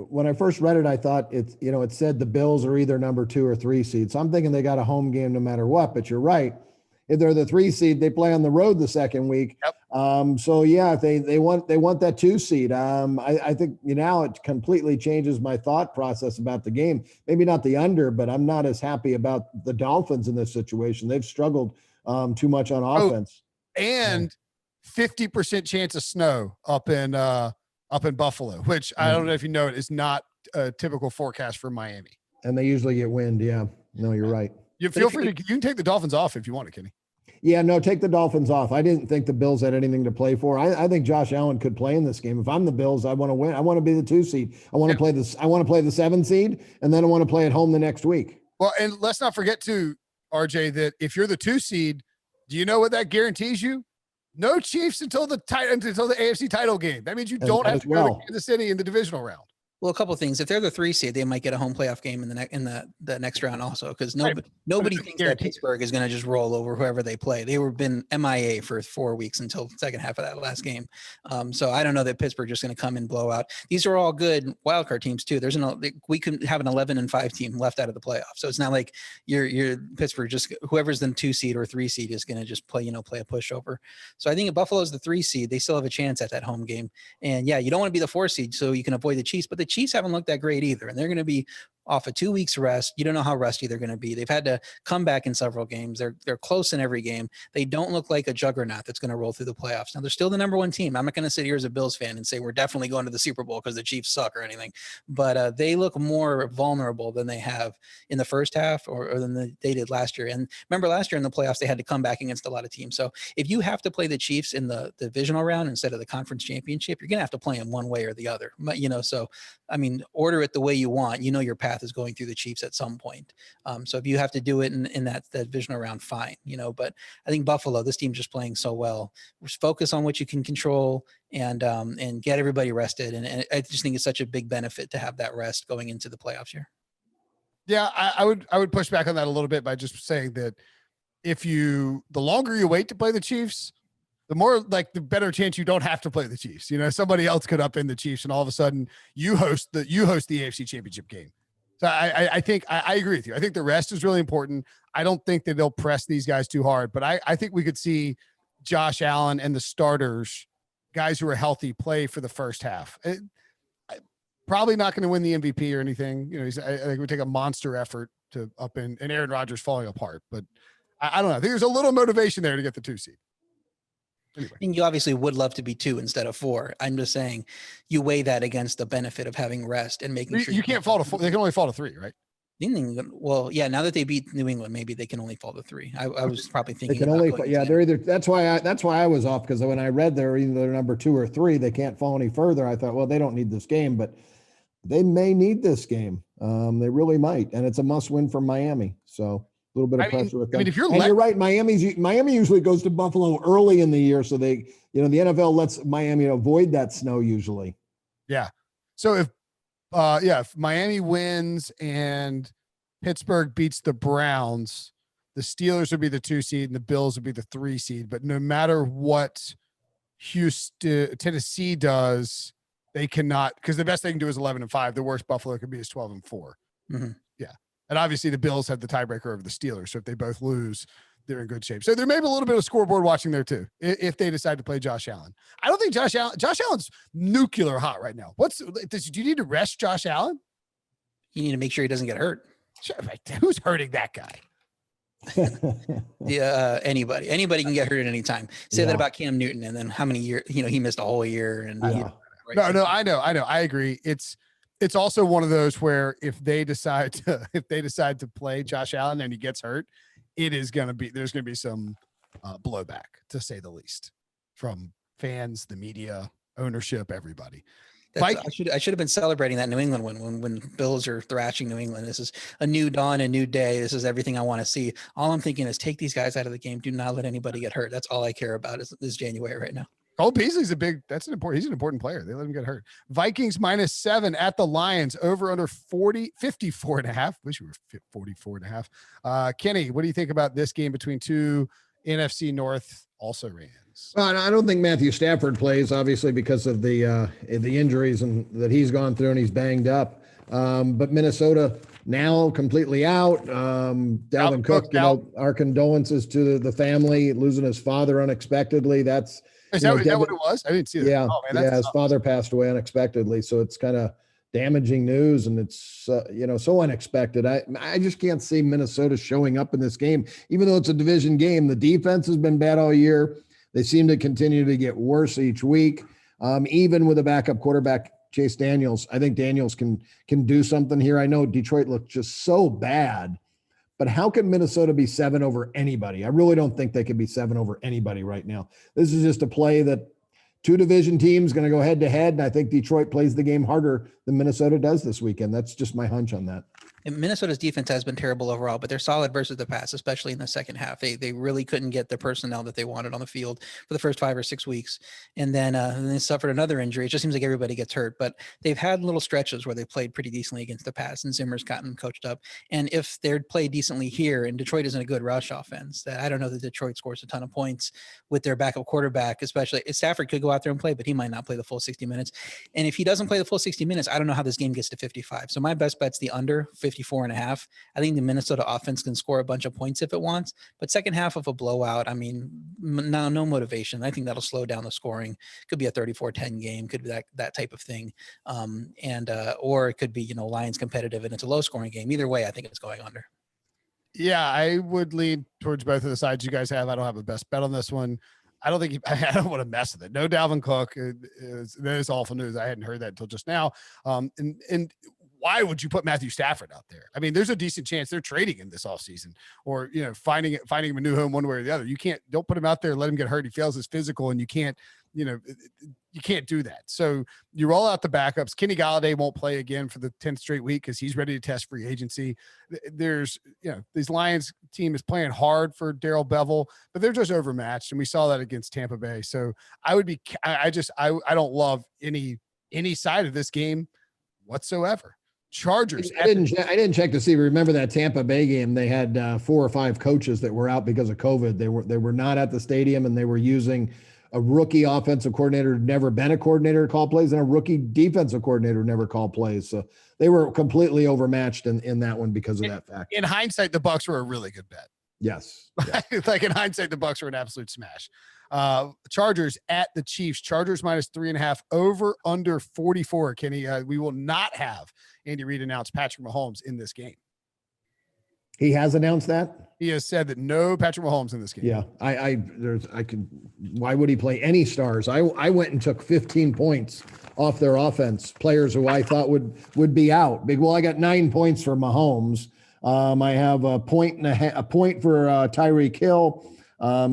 when I first read it, I thought it said the Bills are either number 2 or 3 seed. So I'm thinking they got a home game no matter what. But you're right. If they're the 3 seed, they play on the road the second week. Yep. So yeah, if they want that 2 seed. I think now it completely changes my thought process about the game. Maybe not the under, but I'm not as happy about the Dolphins in this situation. They've struggled too much on offense. And 50% chance of snow up in Buffalo, which I don't know if you know, it is not a typical forecast for Miami. And they usually get wind. Yeah, no, you're right. You feel free to, you can take the Dolphins off if you want to, Kenny. Yeah, no, take the Dolphins off. I didn't think the Bills had anything to play for. I think Josh Allen could play in this game. If I'm the Bills, I want to win. I want to be the 2 seed. I want to play this. I want to play the 7 seed, and then I want to play at home the next week. Well, and let's not forget too, RJ, that if you're the 2 seed, do you know what that guarantees you? No Chiefs until the AFC title game. That means you don't have to go to Kansas City in the divisional round. Well, a couple of things. If they're the 3 seed, they might get a home playoff game in the next round also, because nobody thinks that Pittsburgh is going to just roll over whoever they play. They were been MIA for 4 weeks until the second half of that last game. So I don't know that Pittsburgh just going to come and blow out. These are all good wildcard teams too. We can have an 11-5 team left out of the playoffs. So it's not like you're Pittsburgh, just whoever's the 2 seed or 3 seed is going to just play a pushover. So I think if Buffalo's the 3 seed, they still have a chance at that home game. And yeah, you don't want to be the 4 seed so you can avoid the Chiefs, but the Chiefs haven't looked that great either, and they're going to be off of 2 weeks rest. You don't know how rusty they're going to be. They've had to come back in several games. They're close in every game. They don't look like a juggernaut that's going to roll through the playoffs. Now they're still the number 1 team. I'm not going to sit here as a Bills fan and say we're definitely going to the Super Bowl because the Chiefs suck or anything, but they look more vulnerable than they have in the first half or than they did last year. And remember last year in the playoffs, they had to come back against a lot of teams. So if you have to play the Chiefs in the divisional round instead of the conference championship, you're going to have to play them one way or the other. But, so, I mean, order it the way you want. Your path is going through the Chiefs at some point. So if you have to do it in that divisional round, fine, but I think Buffalo, this team's just playing so well. Just focus on what you can control and get everybody rested. And I just think it's such a big benefit to have that rest going into the playoffs here. Yeah, I would push back on that a little bit by just saying that the longer you wait to play the Chiefs, the more like the better chance you don't have to play the Chiefs. Somebody else could upend the Chiefs, and all of a sudden you host the AFC Championship game. So I think I agree with you. I think the rest is really important. I don't think that they'll press these guys too hard, but I think we could see Josh Allen and the starters, guys who are healthy, play for the first half. Probably not going to win the MVP or anything. I think it would take a monster effort to upend, and Aaron Rodgers falling apart. But I don't know. I think there's a little motivation there to get the 2 seed. Anyway. And you obviously would love to be 2 instead of 4. I'm just saying you weigh that against the benefit of having rest and making sure you can't fall to 4. They can only fall to 3, right? Well, yeah. Now that they beat New England, maybe they can only fall to 3. I was probably thinking they can only. Yeah, they're either. That's why I was off, because when I read they're either number 2 or 3, they can't fall any further. I thought, well, they don't need this game, but they may need this game. They really might, and it's a must-win for Miami. So a little bit of pressure with them. If you're right, Miami usually goes to Buffalo early in the year, so they, the NFL lets Miami avoid that snow usually. Yeah. So if Miami wins and Pittsburgh beats the Browns, the Steelers would be the 2 seed and the Bills would be the 3 seed. But no matter what Tennessee does, they cannot, because the best they can do is 11-5. The worst Buffalo could be is 12-4. Mm-hmm. Yeah. And obviously the Bills have the tiebreaker over the Steelers. So if they both lose, they're in good shape. So there may be a little bit of scoreboard watching there too, if they decide to play Josh Allen. I don't think Josh Allen's nuclear hot right now. Do you need to rest Josh Allen? You need to make sure he doesn't get hurt. Sure, who's hurting that guy? Yeah, anybody can get hurt at any time. Say that about Cam Newton, and then how many years, he missed a whole year. And No, I know. I agree. It's also one of those where if they decide to play Josh Allen and he gets hurt, there's going to be some blowback, to say the least, from fans, the media, ownership, everybody. I should have been celebrating that New England win when Bills are thrashing New England. This is a new dawn, a new day. This is everything I want to see. All I'm thinking is take these guys out of the game. Do not let anybody get hurt. That's all I care about is January right now. Cole Beasley's he's an important player. They let him get hurt. Vikings -7 at the Lions, over under 54.5. Wish we were 44.5. Kenny, what do you think about this game between 2 NFC North also Rams? Well, I don't think Matthew Stafford plays, obviously, because of the injuries and that he's gone through, and he's banged up. But Minnesota now completely out. Dalvin Cook, our condolences to the family, losing his father unexpectedly. Is that what it was? I didn't see that. Yeah, his father passed away unexpectedly, so it's kind of damaging news, and it's so unexpected. I just can't see Minnesota showing up in this game, even though it's a division game. The defense has been bad all year. They seem to continue to get worse each week. Even with a backup quarterback, Chase Daniels, I think Daniels can do something here. I know Detroit looked just so bad. But how can Minnesota be 7 over anybody? I really don't think they can be 7 over anybody right now. This is just a play that 2 division teams going to go head to head. And I think Detroit plays the game harder than Minnesota does this weekend. That's just my hunch on that. And Minnesota's defense has been terrible overall, but they're solid versus the pass, especially in the second half. They really couldn't get the personnel that they wanted on the field for the first 5 or 6 weeks. And then they suffered another injury. It just seems like everybody gets hurt, but they've had little stretches where they played pretty decently against the pass, and Zimmer's gotten coached up. And if they're played decently here, and Detroit isn't a good rush offense, that I don't know that Detroit scores a ton of points with their backup quarterback, especially if Stafford could go out there and play, but he might not play the full 60 minutes. And if he doesn't play the full 60 minutes, I don't know how this game gets to 55. So my best bet's the under 54.5. I think the Minnesota offense can score a bunch of points if it wants, but second half of a blowout, I mean, no motivation. I think that'll slow down the scoring. Could be a 34-10 game, could be that type of thing. Or it could be, Lions competitive and it's a low scoring game. Either way, I think it's going under. Yeah, I would lean towards both of the sides you guys have. I don't have a best bet on this one. I don't think I don't want to mess with it. No Dalvin Cook. That is awful news. I hadn't heard that until just now. And why would you put Matthew Stafford out there? I mean, there's a decent chance they're trading him this offseason, or finding him a new home one way or the other. Don't put him out there, let him get hurt. He fails his physical, and you can't do that. So you roll out the backups. Kenny Golladay won't play again for the 10th straight week because he's ready to test free agency. There's, these Lions team is playing hard for Darrell Bevel, but they're just overmatched, and we saw that against Tampa Bay. So I don't love any side of this game whatsoever. Chargers. I didn't check to see. Remember that Tampa Bay game? They had 4 or 5 coaches that were out because of COVID. They were not at the stadium, and they were using a rookie offensive coordinator who'd never been a coordinator to call plays, and a rookie defensive coordinator who never called plays. So they were completely overmatched in that one because of that fact. In hindsight, the Bucs were a really good bet. Yes. Like in hindsight, the Bucs were an absolute smash. Chargers at the Chiefs. Chargers -3.5, over under 44. Kenny, we will not have Andy Reid announce Patrick Mahomes in this game. He has announced that? He has said that no Patrick Mahomes in this game. Yeah. Why would he play any stars? I went and took 15 points off their offense, players who I thought would be out. Well, I got 9 points for Mahomes. I have a point for Tyreek Hill,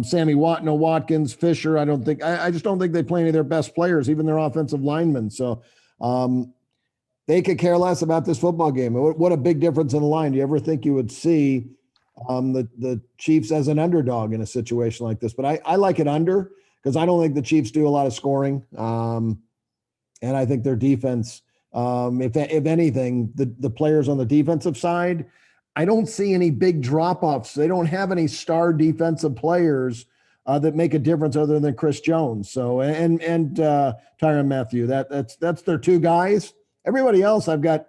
Sammy Watkins, Fisher. I just don't think they play any of their best players, even their offensive linemen. So they could care less about this football game. What a big difference in the line. Do you ever think you would see the Chiefs as an underdog in a situation like this? But I like it under, because I don't think the Chiefs do a lot of scoring. And I think their defense, if anything, the players on the defensive side, I don't see any big drop-offs. They don't have any star defensive players that make a difference other than Chris Jones. So and Tyrann Mathieu. That's their 2 guys. Everybody else, I've got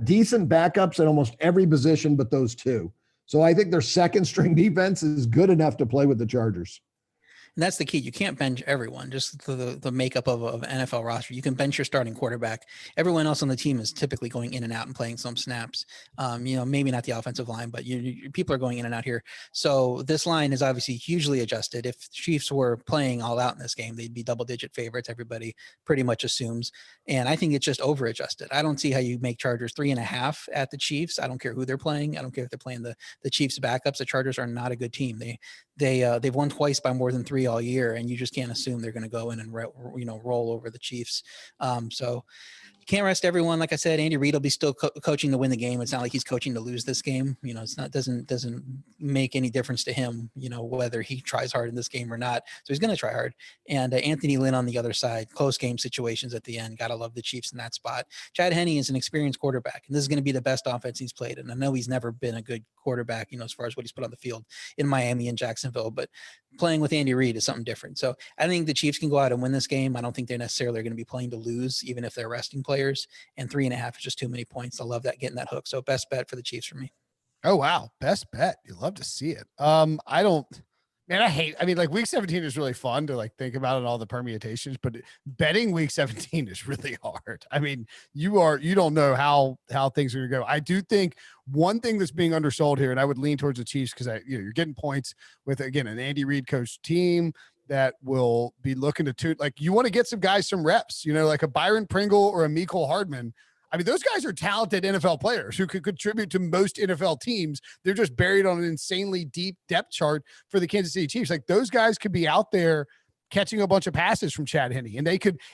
decent backups at almost every position but those 2. So I think their second string defense is good enough to play with the Chargers. And that's the key. You can't bench everyone, just the makeup of an NFL roster. You can bench your starting quarterback. Everyone else on the team is typically going in and out and playing some snaps. Maybe not the offensive line, but people are going in and out here. So this line is obviously hugely adjusted. If the Chiefs were playing all out in this game, they'd be double-digit favorites. Everybody pretty much assumes. And I think it's just over-adjusted. I don't see how you make Chargers 3.5 at the Chiefs. I don't care who they're playing. I don't care if they're playing the Chiefs backups. The Chargers are not a good team. They've won twice by more than 3 all year, and you just can't assume they're going to go in and roll over the Chiefs. So you can't rest everyone. Like I said, Andy Reid will be still coaching to win the game. It's not like he's coaching to lose this game. It's not doesn't make any difference to him. Whether he tries hard in this game or not. So he's going to try hard. And Anthony Lynn on the other side, close game situations at the end. Gotta love the Chiefs in that spot. Chad Henne is an experienced quarterback, and this is going to be the best offense he's played. And I know he's never been a good quarterback, as far as what he's put on the field in Miami and Jacksonville, but playing with Andy Reid is something different. So I think the Chiefs can go out and win this game. I don't think they're necessarily going to be playing to lose, even if they're resting players, and 3.5 is just too many points. I love that, getting that hook. So best bet for the Chiefs for me. Oh, wow. Best bet. You love to see it. Week 17 is really fun to think about and all the permutations, but betting week 17 is really hard. I mean, you don't know how things are going to go. I do think one thing that's being undersold here, and I would lean towards the Chiefs, because you're getting points with, again, an Andy Reid coach team that will be looking to you want to get some guys some reps, like a Byron Pringle or a Mecole Hardman. I mean, those guys are talented NFL players who could contribute to most NFL teams. They're just buried on an insanely deep depth chart for the Kansas City Chiefs. Those guys could be out there catching a bunch of passes from Chad Henne, and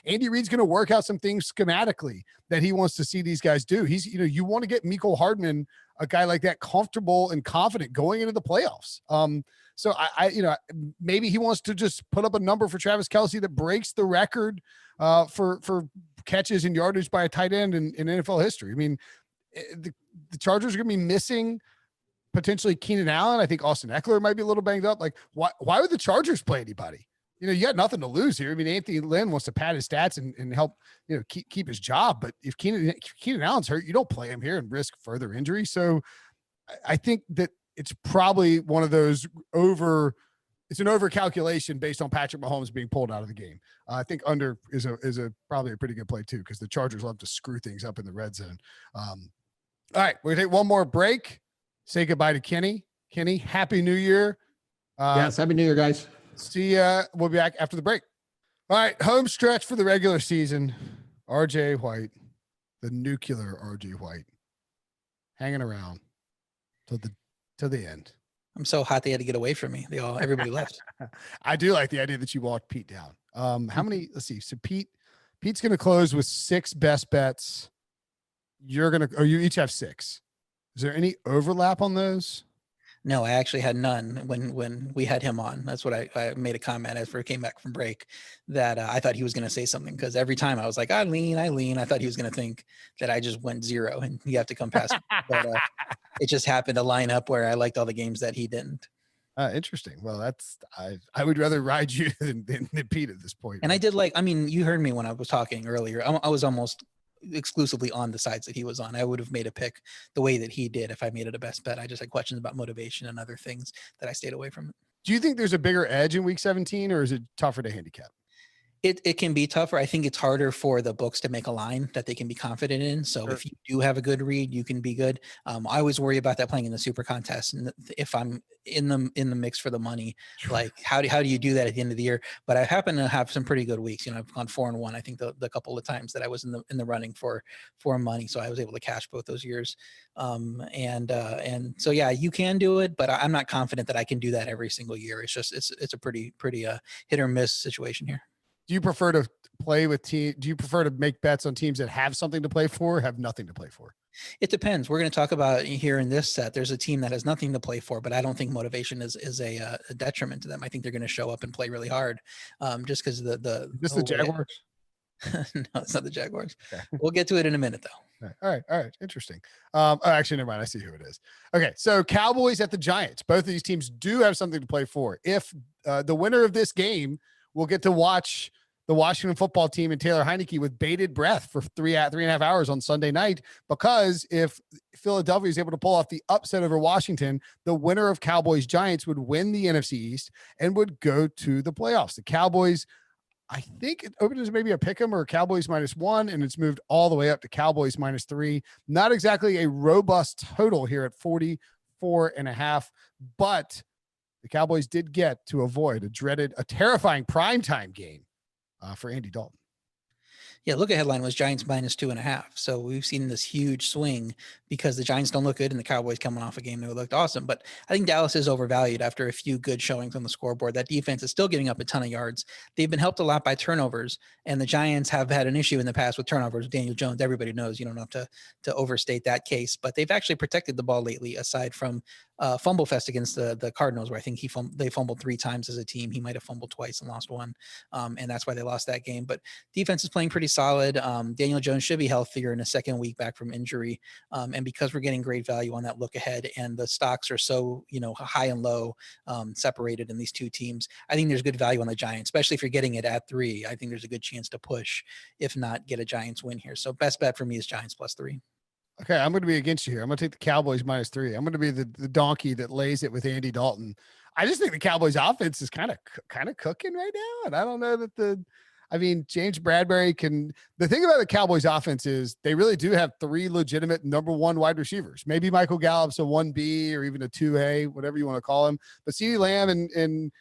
Andy Reid's going to work out some things schematically that he wants to see these guys do. You want to get Mecole Hardman, a guy like that, comfortable and confident going into the playoffs. So maybe he wants to just put up a number for Travis Kelce that breaks the record for catches and yardage by a tight end in NFL history. I mean, the Chargers are going to be missing potentially Keenan Allen. I think Austin Eckler might be a little banged up. Why would the Chargers play anybody? You got nothing to lose here. I mean, Anthony Lynn wants to pad his stats and help, keep his job. But if Keenan Allen's hurt, you don't play him here and risk further injury. So I think that it's probably one of those it's an over calculation based on Patrick Mahomes being pulled out of the game. I think under is probably a pretty good play too, because the Chargers love to screw things up in the red zone. All right, we're gonna take one more break. Say goodbye to Kenny. Kenny, Happy New Year. Yes, Happy New Year, guys. See ya. We'll be back after the break. All right, home stretch for the regular season. RJ White, the nuclear RJ White, hanging around till the end. I'm so hot they had to get away from me. Everybody left. I do like the idea that you walked Pete down. How many? Let's see. So Pete's going to close with 6 best bets. You each have 6. Is there any overlap on those? No, I actually had none when we had him on. That's what I made a comment as we came back from break that I thought he was going to say something, because every time I was like, I lean. I thought he was going to think that I just went 0 and you have to come past me. But it just happened to line up where I liked all the games that he didn't. Interesting. Well, I would rather ride you than Pete at this point. And I did you heard me when I was talking earlier. I was almost exclusively on the sides that he was on. I would have made a pick the way that he did if I made it a best bet. I just had questions about motivation and other things that I stayed away from it. Do you think there's a bigger edge in week 17, or is it tougher to handicap? It can be tougher. I think it's harder for the books to make a line that they can be confident in. So Sure. if you do have a good read, you can be good. I always worry about that playing in the super contest. And if I'm in the mix for the money, like how do you do that at the end of the year? But I happen to have some pretty good weeks. I've gone 4-1. I think the couple of times that I was in the running for money. So I was able to cash both those years. And so, yeah, you can do it, but I'm not confident that I can do that every single year. It's just, it's a pretty hit or miss situation here. Do you prefer to play with do you prefer to make bets on teams that have something to play for, or have nothing to play for? It depends. We're going to talk about here in this set. There's a team that has nothing to play for, but I don't think motivation is a detriment to them. I think they're going to show up and play really hard, just because the Jaguars? No, it's not the Jaguars. Okay. We'll get to it in a minute, though. All right. Interesting. Actually, never mind. I see who it is. Okay, so Cowboys at the Giants. Both of these teams do have something to play for. If the winner of this game will get to watch the Washington football team and Taylor Heineke with bated breath for 3.5 hours on Sunday night, because if Philadelphia is able to pull off the upset over Washington, the winner of Cowboys-Giants would win the NFC East and would go to the playoffs. The Cowboys, I think it opened as maybe a pick 'em or Cowboys -1, and it's moved all the way up to Cowboys -3. Not exactly a robust total here at 44.5, but the Cowboys did get to avoid a terrifying primetime game for Andy Dalton. Yeah, look at headline was Giants -2.5. So we've seen this huge swing because the Giants don't look good and the Cowboys coming off a game that looked awesome. But I think Dallas is overvalued after a few good showings on the scoreboard. That defense is still giving up a ton of yards. They've been helped a lot by turnovers, and the Giants have had an issue in the past with turnovers. Daniel Jones, everybody knows, you don't have to overstate that case, but they've actually protected the ball lately, aside from fumble fest against the Cardinals, where I think they fumbled 3 times as a team. He might have fumbled twice and lost 1. And that's why they lost that game. But defense is playing pretty solid. Daniel Jones should be healthier in a second week back from injury. And because we're getting great value on that look ahead, and the stocks are so, high and low, separated in these two teams, I think there's good value on the Giants, especially if you're getting it at 3. I think there's a good chance to push, if not get a Giants win here. So best bet for me is Giants +3. Okay, I'm going to be against you here. I'm going to take the Cowboys -3. I'm going to be the donkey that lays it with Andy Dalton. I just think the Cowboys offense is kind of cooking right now, and I don't know that James Bradbury can. The thing about the Cowboys offense is they really do have 3 legitimate number 1 wide receivers. Maybe Michael Gallup's a 1B or even a 2A, whatever you want to call him. But CeeDee Lamb and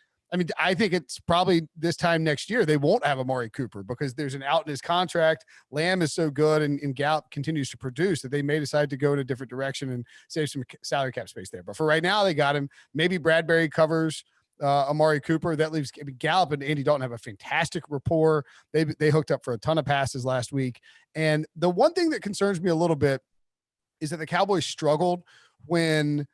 I think it's probably this time next year they won't have Amari Cooper because there's an out in his contract. Lamb is so good and Gallup continues to produce that they may decide to go in a different direction and save some salary cap space there. But for right now, they got him. Maybe Bradbury covers Amari Cooper. That leaves Gallup and Andy Dalton have a fantastic rapport. They hooked up for a ton of passes last week. And the one thing that concerns me a little bit is that the Cowboys struggled when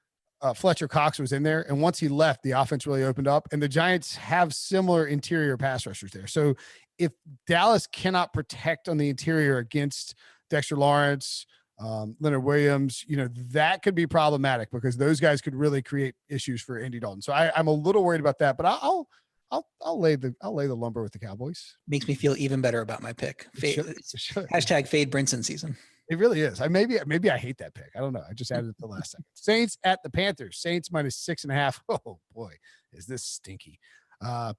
Fletcher Cox was in there. And once he left, the offense really opened up, and the Giants have similar interior pass rushers there. So if Dallas cannot protect on the interior against Dexter Lawrence, Leonard Williams, that could be problematic because those guys could really create issues for Andy Dalton. So I'm a little worried about that, but I'll lay the lumber with the Cowboys. Makes me feel even better about my pick. Hashtag fade Brinson season. It really is. Maybe I hate that pick. I don't know. I just added it the last second. Saints at the Panthers. Saints -6.5. Oh boy, is this stinky.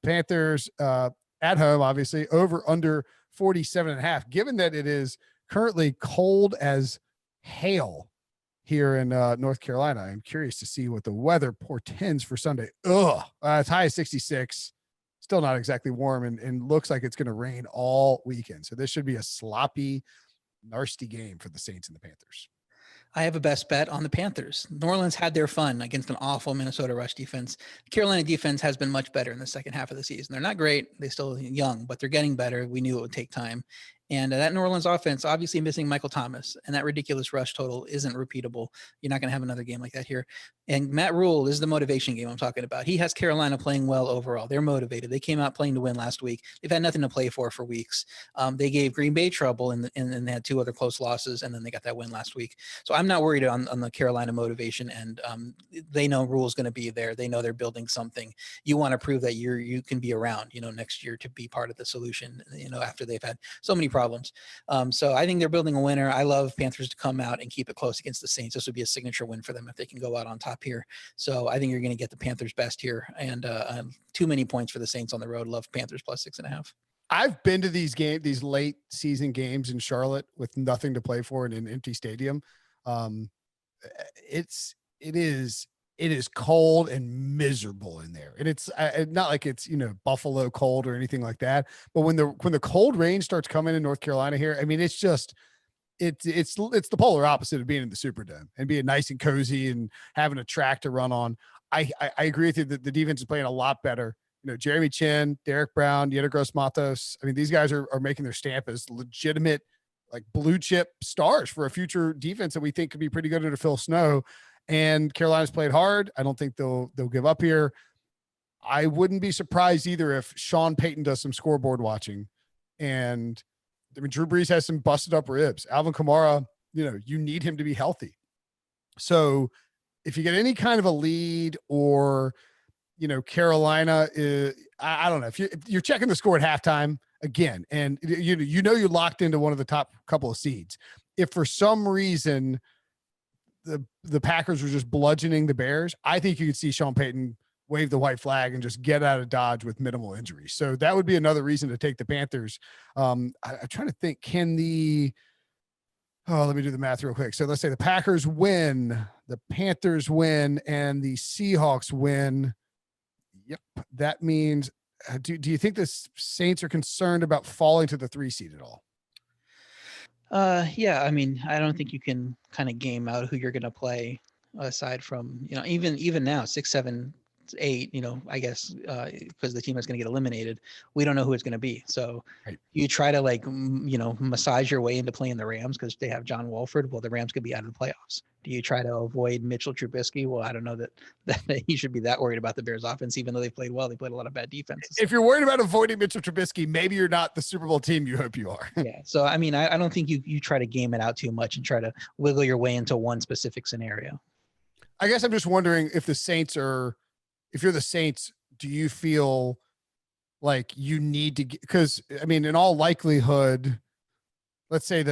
Panthers at home, obviously, over under 47.5. Given that it is currently cold as hail here in North Carolina, I'm curious to see what the weather portends for Sunday. It's high as 66. Still not exactly warm, and looks like it's going to rain all weekend. So this should be a sloppy, nasty game for the Saints and the Panthers. I have a best bet on the Panthers. New Orleans had their fun against an awful Minnesota rush defense. The Carolina defense has been much better in the second half of the season. They're not great. They're still young, but they're getting better. We knew it would take time. And that New Orleans offense, obviously missing Michael Thomas, and that ridiculous rush total isn't repeatable. You're not going to have another game like that here. And Matt Rule is the motivation game I'm talking about. He has Carolina playing well overall. They're motivated. They came out playing to win last week. They've had nothing to play for weeks. They gave Green Bay trouble, and they had 2 other close losses, and then they got that win last week. So I'm not worried on the Carolina motivation, and they know Rule's going to be there. They know they're building something. You want to prove that you can be around, next year to be part of the solution, after they've had so many problems. So I think they're building a winner. I love Panthers to come out and keep it close against the Saints. This would be a signature win for them if they can go out on top here. So I think you're going to get the Panthers best here, and too many points for the Saints on the road. Love Panthers plus 6.5. I've been to these late season games in Charlotte with nothing to play for in an empty stadium. It is cold and miserable in there. And it's not like it's, Buffalo cold or anything like that. But when the cold rain starts coming in North Carolina here, I mean, it's just, it's the polar opposite of being in the Superdome and being nice and cozy and having a track to run on. I agree with you that the defense is playing a lot better. Jeremy Chin, Derek Brown, Yetur Gross-Matos. I mean, these guys are making their stamp as legitimate, like blue chip stars for a future defense that we think could be pretty good under Phil Snow. And Carolina's played hard. I don't think they'll give up here. I wouldn't be surprised either if Sean Payton does some scoreboard watching. And I mean, Drew Brees has some busted up ribs. Alvin Kamara, you need him to be healthy. So if you get any kind of a lead or, Carolina, I don't know if you're checking the score at halftime again, and you're locked into one of the top couple of seeds. If for some reason the Packers were just bludgeoning the Bears, I think you could see Sean Payton wave the white flag and just get out of Dodge with minimal injury. So that would be another reason to take the Panthers. I'm trying to think, let me do the math real quick. So let's say the Packers win, the Panthers win, and the Seahawks win. Yep. That means, do you think the Saints are concerned about falling to the 3 seed at all? Yeah, I mean, I don't think you can kind of game out who you're going to play aside from, even now 6, 7, 8, I guess, because the team is going to get eliminated. We don't know who it's going to be. So right. You try to massage your way into playing the Rams because they have John Wolford. Well, the Rams could be out of the playoffs. Do you try to avoid Mitchell Trubisky? Well, I don't know that he should be that worried about the Bears offense, even though they played well. They played a lot of bad defenses. If you're worried about avoiding Mitchell Trubisky, maybe you're not the Super Bowl team you hope you are. Yeah. So, I mean, I don't think you try to game it out too much and try to wiggle your way into one specific scenario. I guess I'm just wondering if if you're the Saints, do you feel like you need to, because I mean, in all likelihood, let's say you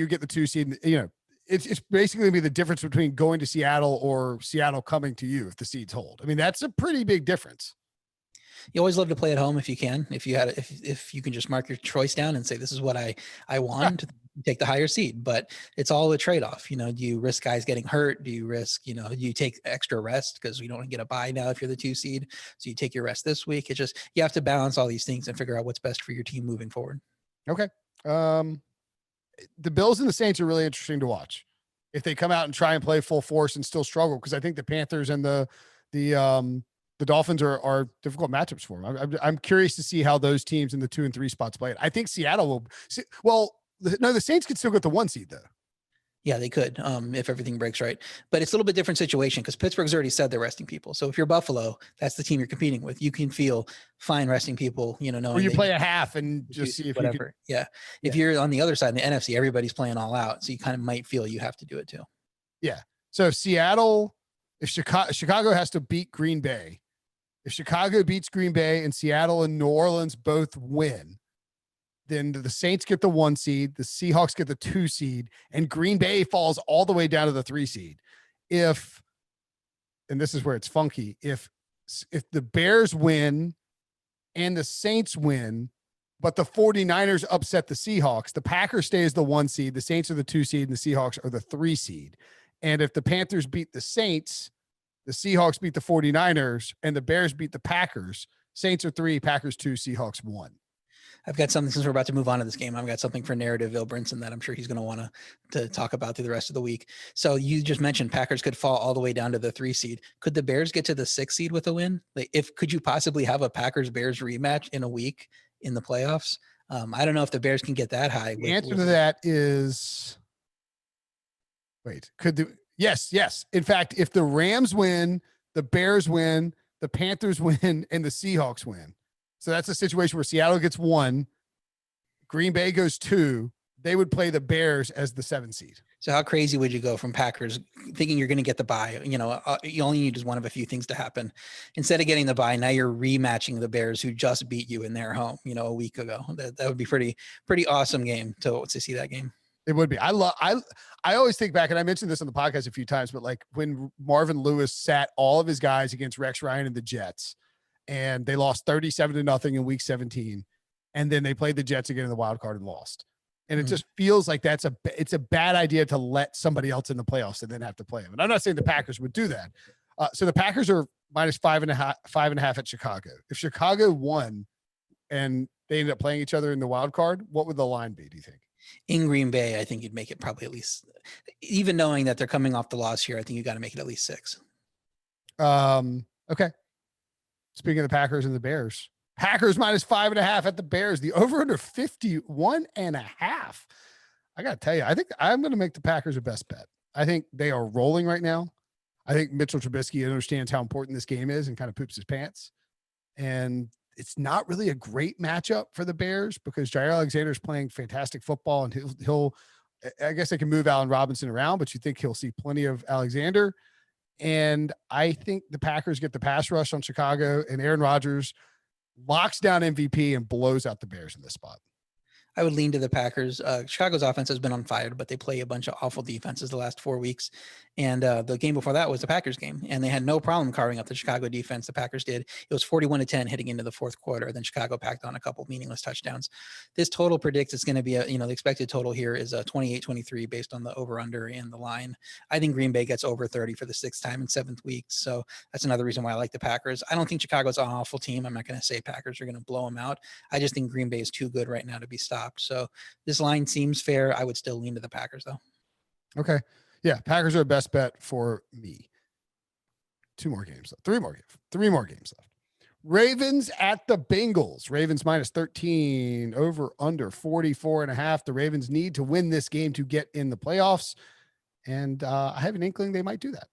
get the 2 seed, it's basically be the difference between going to Seattle or Seattle coming to you if the seeds hold. I mean, that's a pretty big difference. You always love to play at home if you can. If you can just mark your choice down and say, this is what I want to take the higher seed, but it's all a trade-off. Do you risk guys getting hurt? Do you risk, do you take extra rest because we don't get a bye now if you're the 2 seed? So you take your rest this week. It's just, you have to balance all these things and figure out what's best for your team moving forward. Okay. The Bills and the Saints are really interesting to watch if they come out and try and play full force and still struggle. Cause I think the Panthers and the Dolphins are difficult matchups for them. I'm curious to see how those teams in the 2 and 3 spots play it. I think Seattle will. The Saints could still get the 1 seed though. Yeah, they could, if everything breaks right. But it's a little bit different situation because Pittsburgh's already said they're resting people. So if you're Buffalo, that's the team you're competing with. You can feel fine resting people, knowing or you play a half and just see if whatever. You can, yeah. If you're on the other side in the NFC, everybody's playing all out. So you kind of might feel you have to do it too. Yeah. So if Chicago has to beat Green Bay, if Chicago beats Green Bay and Seattle and New Orleans both win, then the Saints get the 1 seed, the Seahawks get the 2 seed, and Green Bay falls all the way down to the 3 seed. And this is where it's funky, if the Bears win and the Saints win, but the 49ers upset the Seahawks, the Packers stay as the 1 seed, the Saints are the 2 seed, and the Seahawks are the 3 seed. And if the Panthers beat the Saints, the Seahawks beat the 49ers, and the Bears beat the Packers, Saints are 3, Packers 2, Seahawks 1. I've got something, since we're about to move on to this game, I've got something for Narrativeville Brinson that I'm sure he's going to want to talk about through the rest of the week. So you just mentioned Packers could fall all the way down to the 3 seed. Could the Bears get to the 6 seed with a win? Could you possibly have a Packers-Bears rematch in a week in the playoffs? I don't know if the Bears can get that high. The answer to that is, yes. In fact, if the Rams win, the Bears win, the Panthers win, and the Seahawks win. So that's a situation where Seattle gets 1, Green Bay goes 2. They would play the Bears as the 7 seed. So how crazy would you go from Packers thinking you're going to get the bye? You only need just one of a few things to happen. Instead of getting the bye, now you're rematching the Bears who just beat you in their home, a week ago. That would be pretty awesome game to see that game. It would be. I always think back, and I mentioned this on the podcast a few times, but like when Marvin Lewis sat all of his guys against Rex Ryan and the Jets, and they lost 37-0 in week 17. And then they played the Jets again in the wild card and lost. And it just feels like it's a bad idea to let somebody else in the playoffs and then have to play them. And I'm not saying the Packers would do that. So the Packers are minus 5.5 at Chicago. If Chicago won and they ended up playing each other in the wild card, what would the line be, do you think? In Green Bay, I think you'd make it probably at least, even knowing that they're coming off the loss here, I think you got to make it at least 6. Okay. Speaking of the Packers and the Bears, Packers minus 5.5 at the Bears. The over under 51.5. I got to tell you, I think I'm going to make the Packers a best bet. I think they are rolling right now. I think Mitchell Trubisky understands how important this game is and kind of poops his pants. And it's not really a great matchup for the Bears because Jair Alexander is playing fantastic football, and he'll I guess they can move Allen Robinson around, but you think he'll see plenty of Alexander. And I think the Packers get the pass rush on Chicago, and Aaron Rodgers locks down MVP and blows out the Bears in this spot. I would lean to the Packers. Chicago's offense has been on fire, but they play a bunch of awful defenses the last 4 weeks. And the game before that was the Packers game, and they had no problem carving up the Chicago defense. The Packers did. It was 41-10 heading into the fourth quarter. Then Chicago packed on a couple meaningless touchdowns. This total predicts it's going to be the expected total here is 28-23 based on the over-under and the line. I think Green Bay gets over 30 for the 6th time in 7th week. So that's another reason why I like the Packers. I don't think Chicago's an awful team. I'm not going to say Packers are going to blow them out. I just think Green Bay is too good right now to be stopped. So this line seems fair. I would still lean to the Packers though. Okay. Yeah. Packers are a best bet for me. 2 more games left. 3 more games left. Ravens at the Bengals. Ravens minus 13 over under 44.5. The Ravens need to win this game to get in the playoffs. And I have an inkling they might do that.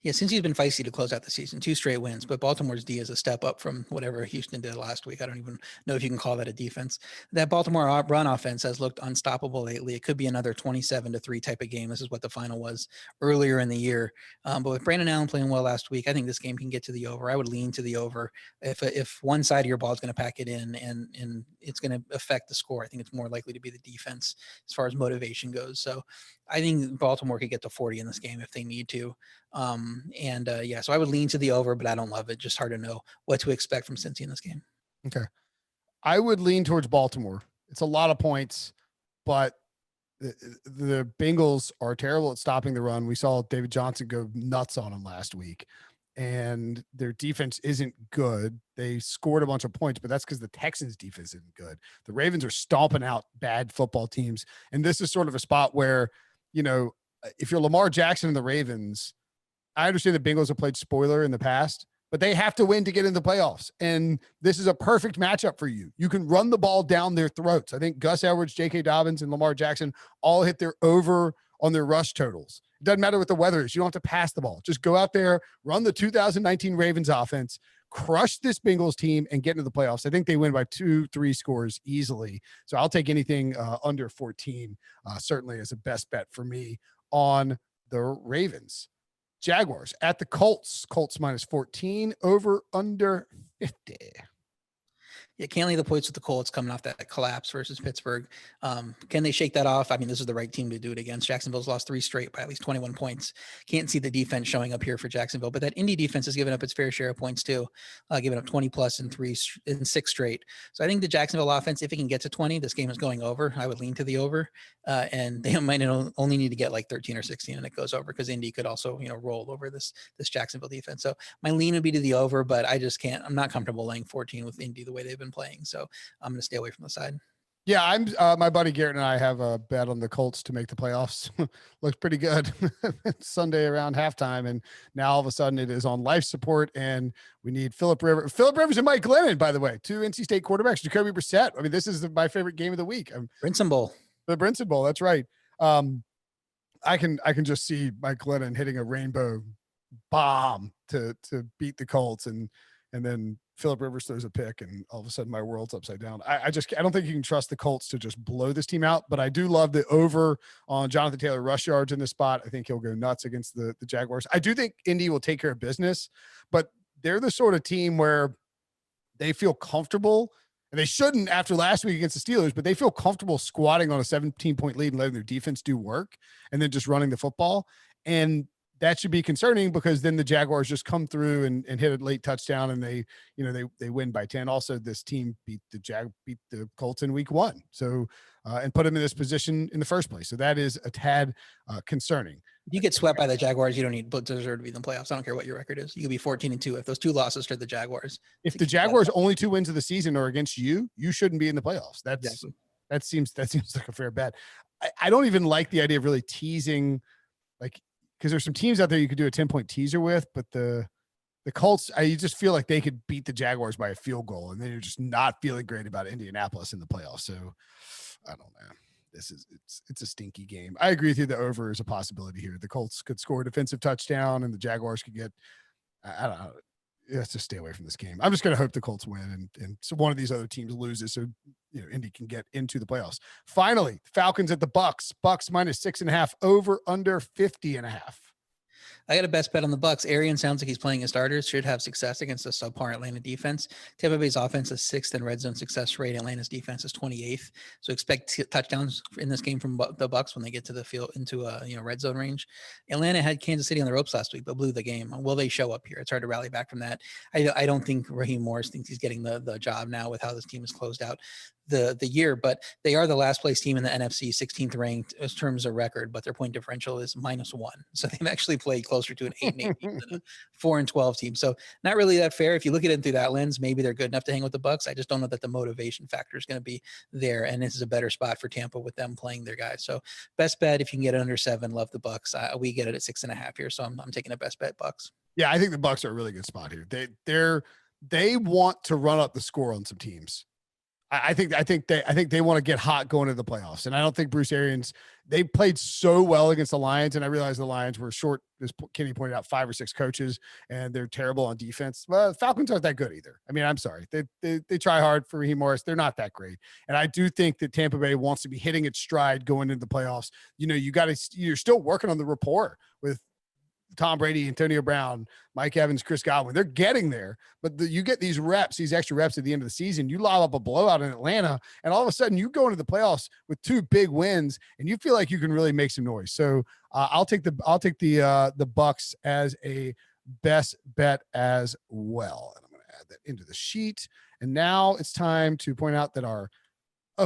Yeah, since he's been feisty to close out the season, 2 straight wins, but Baltimore's D is a step up from whatever Houston did last week. I don't even know if you can call that a defense. That Baltimore run offense has looked unstoppable lately. It could be another 27-3 type of game. This is what the final was earlier in the year. But with Brandon Allen playing well last week, I think this game can get to the over. I would lean to the over. If one side of your ball is going to pack it in and it's going to affect the score, I think it's more likely to be the defense as far as motivation goes. So I think Baltimore could get to 40 in this game if they need to. So I would lean to the over, but I don't love it. Just hard to know what to expect from Cincy in this game. Okay. I would lean towards Baltimore. It's a lot of points, but the Bengals are terrible at stopping the run. We saw David Johnson go nuts on them last week, and their defense isn't good. They scored a bunch of points, but that's because the Texans defense isn't good. The Ravens are stomping out bad football teams. And this is sort of a spot where, if you're Lamar Jackson and the Ravens, I understand the Bengals have played spoiler in the past, but they have to win to get in the playoffs. And this is a perfect matchup for you. You can run the ball down their throats. I think Gus Edwards, J.K. Dobbins, and Lamar Jackson all hit their over on their rush totals. It doesn't matter what the weather is. You don't have to pass the ball. Just go out there, run the 2019 Ravens offense, crush this Bengals team, and get into the playoffs. I think they win by 2-3 scores easily. So I'll take anything under 14, certainly as a best bet for me on the Ravens. Jaguars at the Colts. Colts minus 14 over under 50. Yeah, can't leave the points with the Colts coming off that collapse versus Pittsburgh. Can they shake that off? I mean, this is the right team to do it against. Jacksonville's lost 3 straight by at least 21 points. Can't see the defense showing up here for Jacksonville, but that Indy defense has given up its fair share of points too, giving up 20 plus in 6 straight. So I think the Jacksonville offense, if it can get to 20, this game is going over. I would lean to the over, and they might only need to get like 13 or 16 and it goes over because Indy could also, roll over this Jacksonville defense. So my lean would be to the over, but I just can't. I'm not comfortable laying 14 with Indy the way they've been playing. So I'm going to stay away from the side. Yeah, I'm my buddy Garrett and I have a bet on the Colts to make the playoffs. Looks pretty good Sunday around halftime, and now all of a sudden it is on life support, and we need Philip Rivers and Mike Glennon, by the way, two NC State quarterbacks, Jacoby Brissett. I mean, this is my favorite game of the week. Brinson Bowl. The Brinson Bowl, that's right. I can just see Mike Glennon hitting a rainbow bomb to beat the Colts, and then Philip Rivers throws a pick, and all of a sudden my world's upside down. I don't think you can trust the Colts to just blow this team out, but I do love the over on Jonathan Taylor rush yards in this spot. I think he'll go nuts against the Jaguars. I do think Indy will take care of business, but they're the sort of team where they feel comfortable, and they shouldn't after last week against the Steelers, but they feel comfortable squatting on a 17-point lead and letting their defense do work and then just running the football. And that should be concerning, because then the Jaguars just come through and hit a late touchdown, and they win by 10. Also, this team beat the Colts in week 1. So, and put them in this position in the first place. So that is a tad concerning. If you get swept by the Jaguars, you don't deserve to be in the playoffs. I don't care what your record is. You could be 14-2 if those 2 losses to the Jaguars. If the Jaguars' only 2 wins of the season are against you, you shouldn't be in the playoffs. That seems like a fair bet. I don't even like the idea of really teasing, like, because there's some teams out there you could do a 10-point teaser with, but the Colts, you just feel like they could beat the Jaguars by a field goal, and then you're just not feeling great about Indianapolis in the playoffs. So I don't know. It's a stinky game. I agree with you. The over is a possibility here. The Colts could score a defensive touchdown, and the Jaguars could get, I don't know. Let's just stay away from this game. I'm just going to hope the Colts win, and so one of these other teams loses, so Indy can get into the playoffs. Finally, Falcons at the Bucs. Bucs minus 6.5, over under 50.5. I got a best bet on the Bucs. Arian sounds like he's playing his starters, should have success against a subpar Atlanta defense. Tampa Bay's offense is 6th in red zone success rate. Atlanta's defense is 28th. So expect touchdowns in this game from the Bucs when they get to the field into a red zone range. Atlanta had Kansas City on the ropes last week, but blew the game. Will they show up here? It's hard to rally back from that. I don't think Raheem Morris thinks he's getting the job now with how this team is closed out the year, but they are the last place team in the NFC, 16th ranked in terms of record, but their point differential is -1. So they've actually played closer to an 8-8 team than a 4-12 team. So not really that fair. If you look at it through that lens, maybe they're good enough to hang with the Bucs. I just don't know that the motivation factor is going to be there. And this is a better spot for Tampa with them playing their guys. So best bet, if you can get it under 7, love the Bucs. We get it at 6.5 here. So I'm taking a best bet Bucs. Yeah, I think the Bucs are a really good spot here. They want to run up the score on some teams. I think they want to get hot going into the playoffs. And I don't think Bruce Arians, they played so well against the Lions. And I realized the Lions were short, as Kenny pointed out, 5 or 6 coaches, and they're terrible on defense. Well, the Falcons aren't that good either. I mean, I'm sorry. They try hard for Raheem Morris. They're not that great. And I do think that Tampa Bay wants to be hitting its stride going into the playoffs. You're still working on the rapport with Tom Brady, Antonio Brown, Mike Evans, Chris Godwin. They're getting there, but you get these extra reps at the end of the season. You lob up a blowout in Atlanta, and all of a sudden you go into the playoffs with 2 big wins, and you feel like you can really make some noise. So I'll take the Bucs as a best bet as well. And I'm going to add that into the sheet. And now it's time to point out that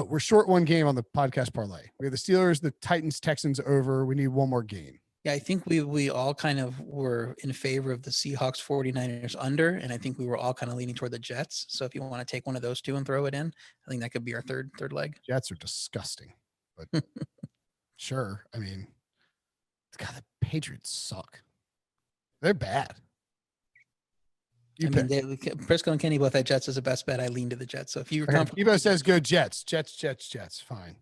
we're short 1 game on the podcast parlay. We have the Steelers, the Titans-Texans over. We need 1 more game. Yeah, I think we all kind of were in favor of the Seahawks 49ers under, and I think we were all kind of leaning toward the Jets. So if you want to take one of those 2 and throw it in, I think that could be our third leg. Jets are disgusting, but sure. I mean, God, the Patriots suck. They're bad. Prisco and Kenny both had Jets as a best bet. I lean to the Jets. So if you're comfortable, Evo says go Jets. Jets. Fine.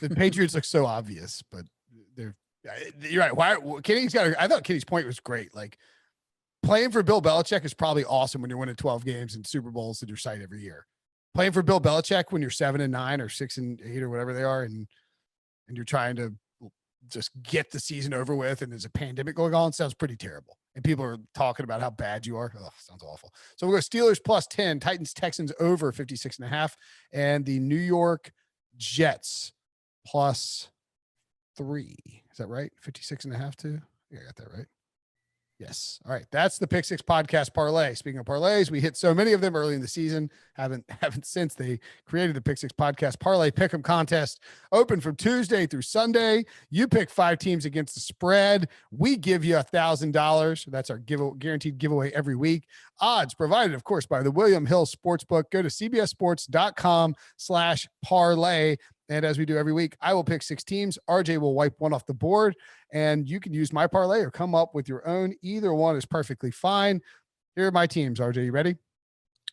The Patriots look so obvious, but you're right. I thought Kenny's point was great. Like, playing for Bill Belichick is probably awesome when you're winning 12 games and Super Bowls in your sight every year. Playing for Bill Belichick when you're 7-9 or 6-8 or whatever they are, and you're trying to just get the season over with, and there's a pandemic going on, sounds pretty terrible. And people are talking about how bad you are. Oh, sounds awful. So we'll go Steelers +10, Titans-Texans over 56.5, and the New York Jets +3. Is that right? 56.5 too? Yeah, I got that right. Yes. All right. That's the Pick Six podcast parlay. Speaking of parlays, we hit so many of them early in the season. Haven't since they created the Pick Six podcast parlay pick'em contest, open from Tuesday through Sunday. You pick 5 teams against the spread. We give you $1,000. That's our guaranteed giveaway every week. Odds provided, of course, by the William Hill Sportsbook. Go to cbssports.com/parlay. And as we do every week, I will pick 6 teams. RJ will wipe one off the board, and you can use my parlay or come up with your own. Either one is perfectly fine. Here are my teams. RJ, you ready?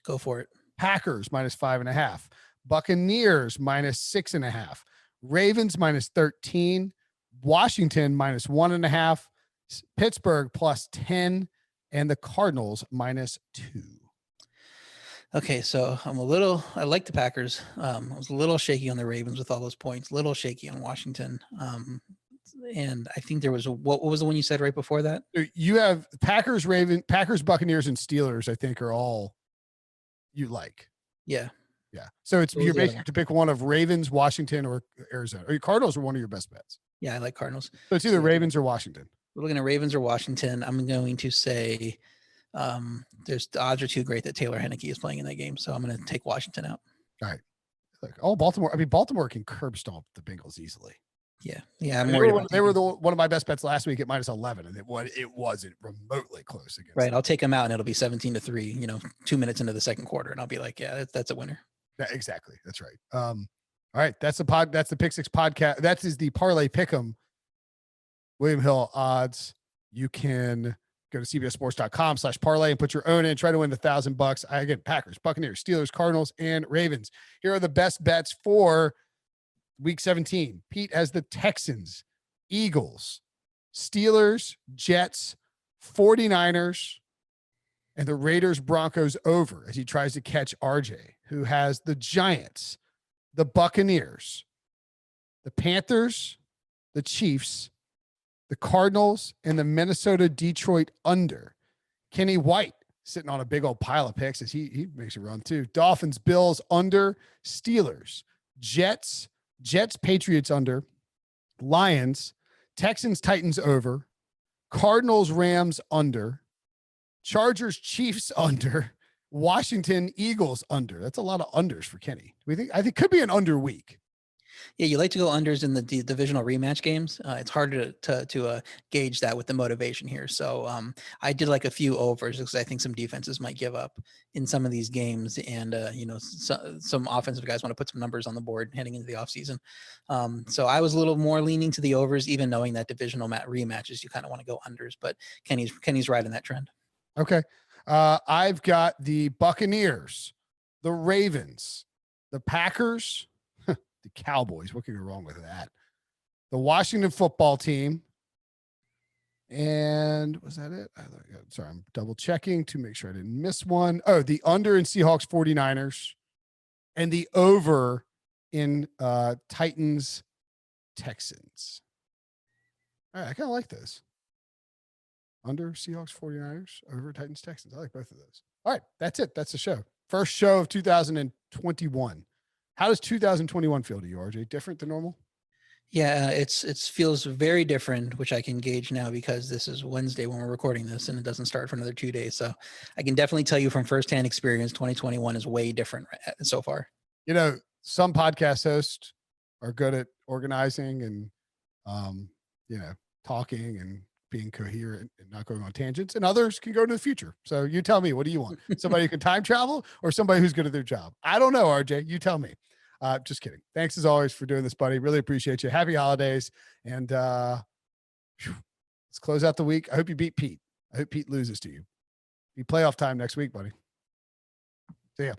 Go for it. Packers -5.5. Buccaneers -6.5. Ravens -13. Washington -1.5. Pittsburgh +10. And the Cardinals -2. Okay, so I like the Packers. I was a little shaky on the Ravens with all those points, little shaky on Washington. And I think there was what was the one you said right before that? You have Packers, Buccaneers, and Steelers, I think, are all you like. Yeah. Yeah. So you're basically to pick one of Ravens, Washington, or Arizona. Or Cardinals are one of your best bets. Yeah, I like Cardinals. So it's either Ravens or Washington. We're looking at Ravens or Washington. I'm going to say the odds are too great that Taylor Heineke is playing in that game. So I'm going to take Washington out. All right. Look, Baltimore. I mean, Baltimore can curb stomp the Bengals easily. Yeah. Yeah. I'm worried they were one of my best bets last week at -11, and it wasn't remotely close against right. them. I'll take them out and it'll be 17-3, 2 minutes into the second quarter. And I'll be like, yeah, that's a winner. Yeah, exactly. That's right. All right. That's the Pick Six podcast. That is the parlay pick'em. William Hill odds. You can go to cbssports.com/parlay and put your own in. Try to win $1,000. Again, Packers, Buccaneers, Steelers, Cardinals, and Ravens. Here are the best bets for Week 17. Pete has the Texans, Eagles, Steelers, Jets, 49ers, and the Raiders-Broncos over as he tries to catch RJ, who has the Giants, the Buccaneers, the Panthers, the Chiefs, the Cardinals, and the Minnesota-Detroit under. Kenny White sitting on a big old pile of picks as he makes it run too. Dolphins-Bills under, Steelers, Jets-Patriots under, Lions, Texans-Titans over, Cardinals-Rams under, Chargers-Chiefs under, Washington-Eagles under. That's a lot of unders for Kenny. I think could be an under week. Yeah, you like to go unders in the divisional rematch games. It's harder to gauge that with the motivation here. So I did like a few overs because I think some defenses might give up in some of these games, and some offensive guys want to put some numbers on the board heading into the offseason. So I was a little more leaning to the overs, even knowing that divisional rematches you kind of want to go unders. But Kenny's right in that trend. Okay, I've got the Buccaneers, the Ravens, the Packers. The Cowboys. What could go wrong with that? The Washington football team. And was that it? Sorry, I'm double checking to make sure I didn't miss one. Oh, the under in Seahawks 49ers and the over in Titans-Texans. All right, I kind of like those. Under Seahawks 49ers, over Titans-Texans. I like both of those. All right, that's it. That's the show. First show of 2021. How does 2021 feel to you, RJ? Different than normal? Yeah, it feels very different, which I can gauge now because this is Wednesday when we're recording this and it doesn't start for another 2 days. So I can definitely tell you from firsthand experience, 2021 is way different so far. Some podcast hosts are good at organizing and, talking and being coherent and not going on tangents, and others can go to the future. So you tell me, what do you want? Somebody who can time travel or somebody who's good at their job? I don't know, RJ. You tell me. Just kidding. Thanks as always for doing this, buddy. Really appreciate you. Happy holidays. And let's close out the week. I hope you beat Pete. I hope Pete loses to you. Be playoff time next week, buddy. See ya.